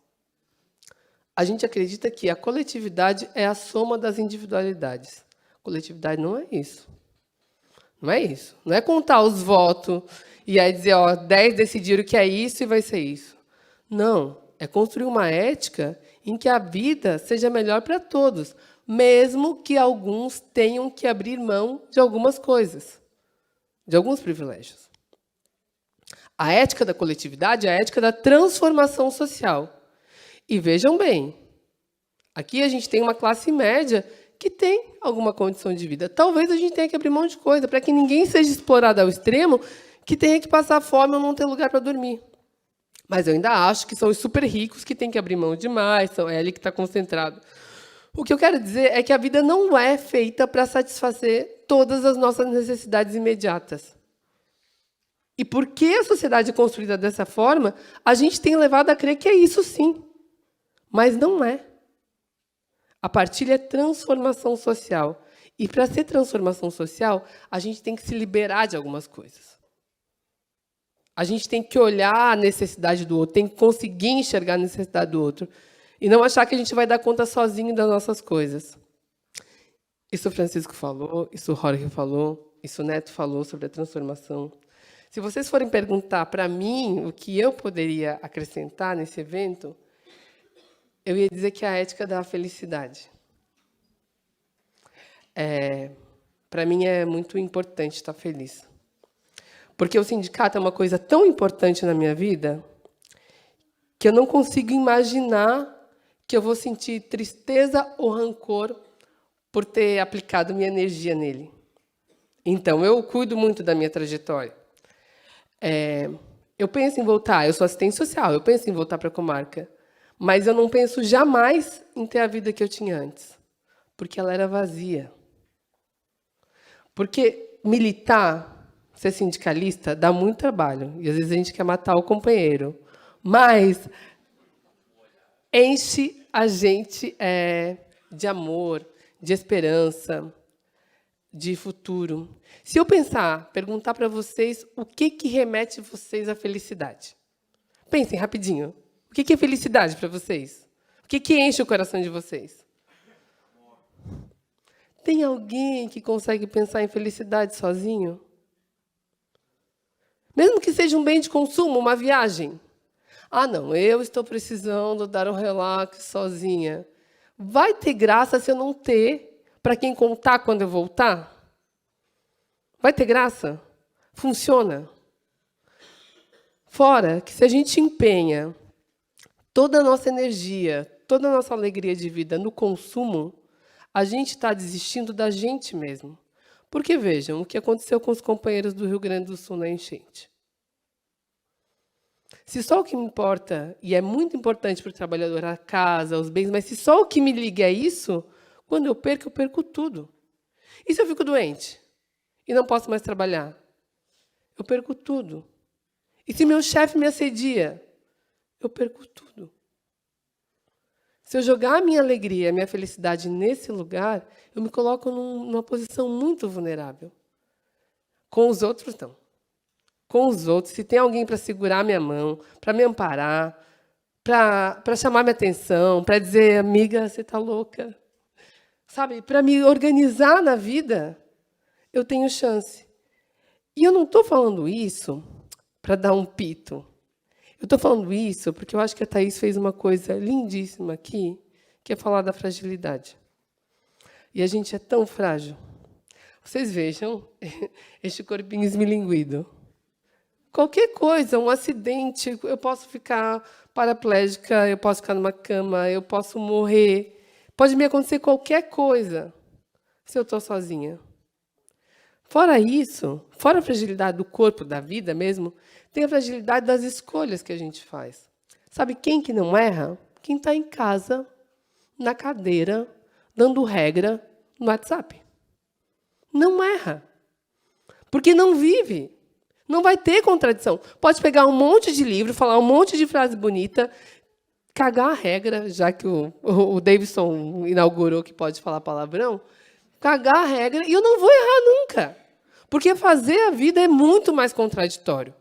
a gente acredita que a coletividade é a soma das individualidades. Coletividade não é isso. Não é isso. Não é contar os votos e aí dizer, 10 decidiram que é isso e vai ser isso. Não. É construir uma ética em que a vida seja melhor para todos, mesmo que alguns tenham que abrir mão de algumas coisas, de alguns privilégios. A ética da coletividade é a ética da transformação social. E vejam bem, aqui a gente tem uma classe média que tem alguma condição de vida. Talvez a gente tenha que abrir mão de coisa, para que ninguém seja explorado ao extremo, que tenha que passar fome ou não ter lugar para dormir. Mas eu ainda acho que são os super ricos que têm que abrir mão demais, é ali que está concentrado. O que eu quero dizer é que a vida não é feita para satisfazer todas as nossas necessidades imediatas. E porque a sociedade é construída dessa forma, a gente tem levado a crer que é isso sim. Mas não é. A partilha é transformação social. E para ser transformação social, a gente tem que se liberar de algumas coisas. A gente tem que olhar a necessidade do outro, tem que conseguir enxergar a necessidade do outro. E não achar que a gente vai dar conta sozinho das nossas coisas. Isso o Francisco falou, isso o Jorge falou, isso o Neto falou sobre a transformação. Se vocês forem perguntar para mim o que eu poderia acrescentar nesse evento, eu ia dizer que é a ética da felicidade. Para mim é muito importante estar feliz. Porque o sindicato é uma coisa tão importante na minha vida que eu não consigo imaginar que eu vou sentir tristeza ou rancor por ter aplicado minha energia nele. Então, eu cuido muito da minha trajetória. Eu penso em voltar, eu sou assistente social, eu penso em voltar para a comarca, mas eu não penso jamais em ter a vida que eu tinha antes, porque ela era vazia. Porque militar, ser sindicalista, dá muito trabalho, e às vezes a gente quer matar o companheiro, mas enche a gente de amor, de esperança, de futuro. Se eu perguntar para vocês o que remete vocês à felicidade. Pensem rapidinho. O que é felicidade para vocês? O que enche o coração de vocês? Tem alguém que consegue pensar em felicidade sozinho? Mesmo que seja um bem de consumo, uma viagem. Não, eu estou precisando dar um relax sozinha. Vai ter graça se eu não ter para quem contar quando eu voltar? Vai ter graça? Funciona? Fora que se a gente empenha toda a nossa energia, toda a nossa alegria de vida no consumo, a gente está desistindo da gente mesmo. Porque vejam o que aconteceu com os companheiros do Rio Grande do Sul na enchente. Se só o que me importa, e é muito importante para o trabalhador a casa, os bens, mas se só o que me liga é isso, quando eu perco tudo. E se eu fico doente e não posso mais trabalhar? Eu perco tudo. E se meu chefe me assedia? Eu perco tudo. Se eu jogar a minha alegria, a minha felicidade nesse lugar, eu me coloco numa posição muito vulnerável. Com os outros, não. Com os outros, se tem alguém para segurar minha mão, para me amparar, para chamar minha atenção, para dizer, amiga, você está louca. Sabe, para me organizar na vida, eu tenho chance. E eu não estou falando isso para dar um pito. Eu estou falando isso porque eu acho que a Thaís fez uma coisa lindíssima aqui, que é falar da fragilidade. E a gente é tão frágil. Vocês vejam este corpinho esmilinguido. Qualquer coisa, um acidente, eu posso ficar paraplégica, eu posso ficar numa cama, eu posso morrer. Pode me acontecer qualquer coisa se eu estou sozinha. Fora isso, fora a fragilidade do corpo, da vida mesmo, tem a fragilidade das escolhas que a gente faz. Sabe quem que não erra? Quem está em casa, na cadeira, dando regra no WhatsApp. Não erra. Porque não vive. Não vai ter contradição. Pode pegar um monte de livro, falar um monte de frase bonita, cagar a regra, já que o Davidson inaugurou que pode falar palavrão, cagar a regra e eu não vou errar nunca. Porque fazer a vida é muito mais contraditório.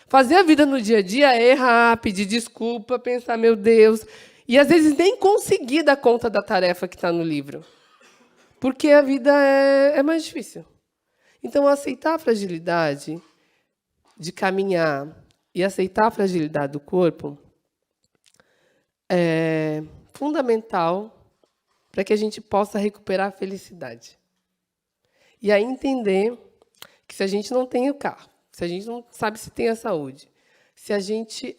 Fazer a vida no dia a dia é errar, pedir desculpa, pensar, meu Deus, e às vezes nem conseguir dar conta da tarefa que está no livro. Porque a vida é mais difícil. Então, aceitar a fragilidade de caminhar e aceitar a fragilidade do corpo é fundamental para que a gente possa recuperar a felicidade. E aí entender que se a gente não tem o carro, se a gente não sabe se tem a saúde, se a gente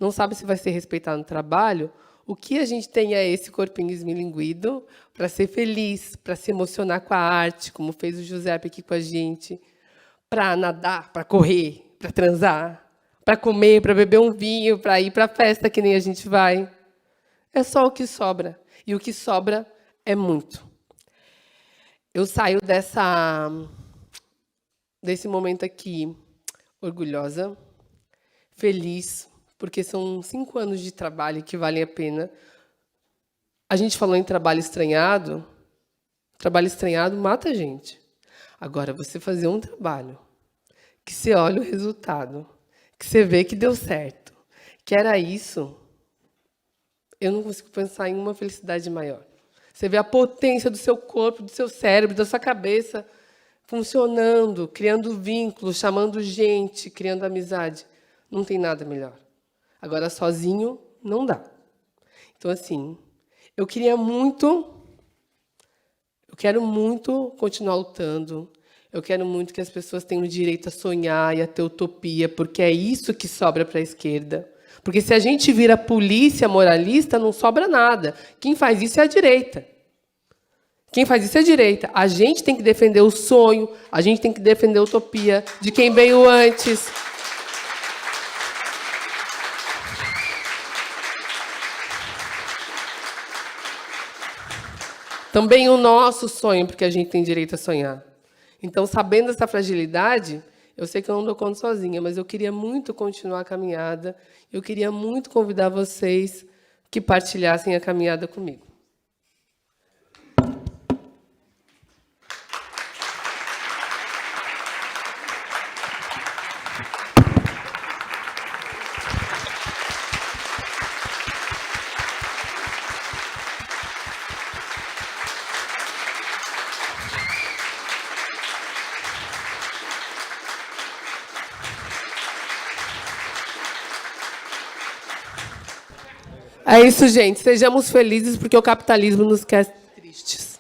não sabe se vai ser respeitado no trabalho, o que a gente tem é esse corpinho esmilinguido para ser feliz, para se emocionar com a arte, como fez o Giuseppe aqui com a gente, para nadar, para correr, para transar, para comer, para beber um vinho, para ir para a festa que nem a gente vai. É só o que sobra. E o que sobra é muito. Eu saio desse momento aqui orgulhosa, feliz, porque são 5 anos de trabalho que valem a pena. A gente falou em trabalho estranhado mata a gente. Agora, você fazer um trabalho que você olha o resultado, que você vê que deu certo, que era isso, eu não consigo pensar em uma felicidade maior. Você vê a potência do seu corpo, do seu cérebro, da sua cabeça funcionando, criando vínculos, chamando gente, criando amizade. Não tem nada melhor. Agora, sozinho, não dá. Então, assim, eu quero muito continuar lutando. Eu quero muito que as pessoas tenham o direito a sonhar e a ter utopia, porque é isso que sobra para a esquerda. Porque se a gente vira polícia moralista, não sobra nada. Quem faz isso é a direita. Quem faz isso é a direita. A gente tem que defender o sonho, a gente tem que defender a utopia de quem veio antes. Também o nosso sonho, porque a gente tem direito a sonhar. Então, sabendo essa fragilidade, eu sei que eu não dou conta sozinha, mas eu queria muito continuar a caminhada, eu queria muito convidar vocês que partilhassem a caminhada comigo. É isso, gente. Sejamos felizes, porque o capitalismo nos quer tristes.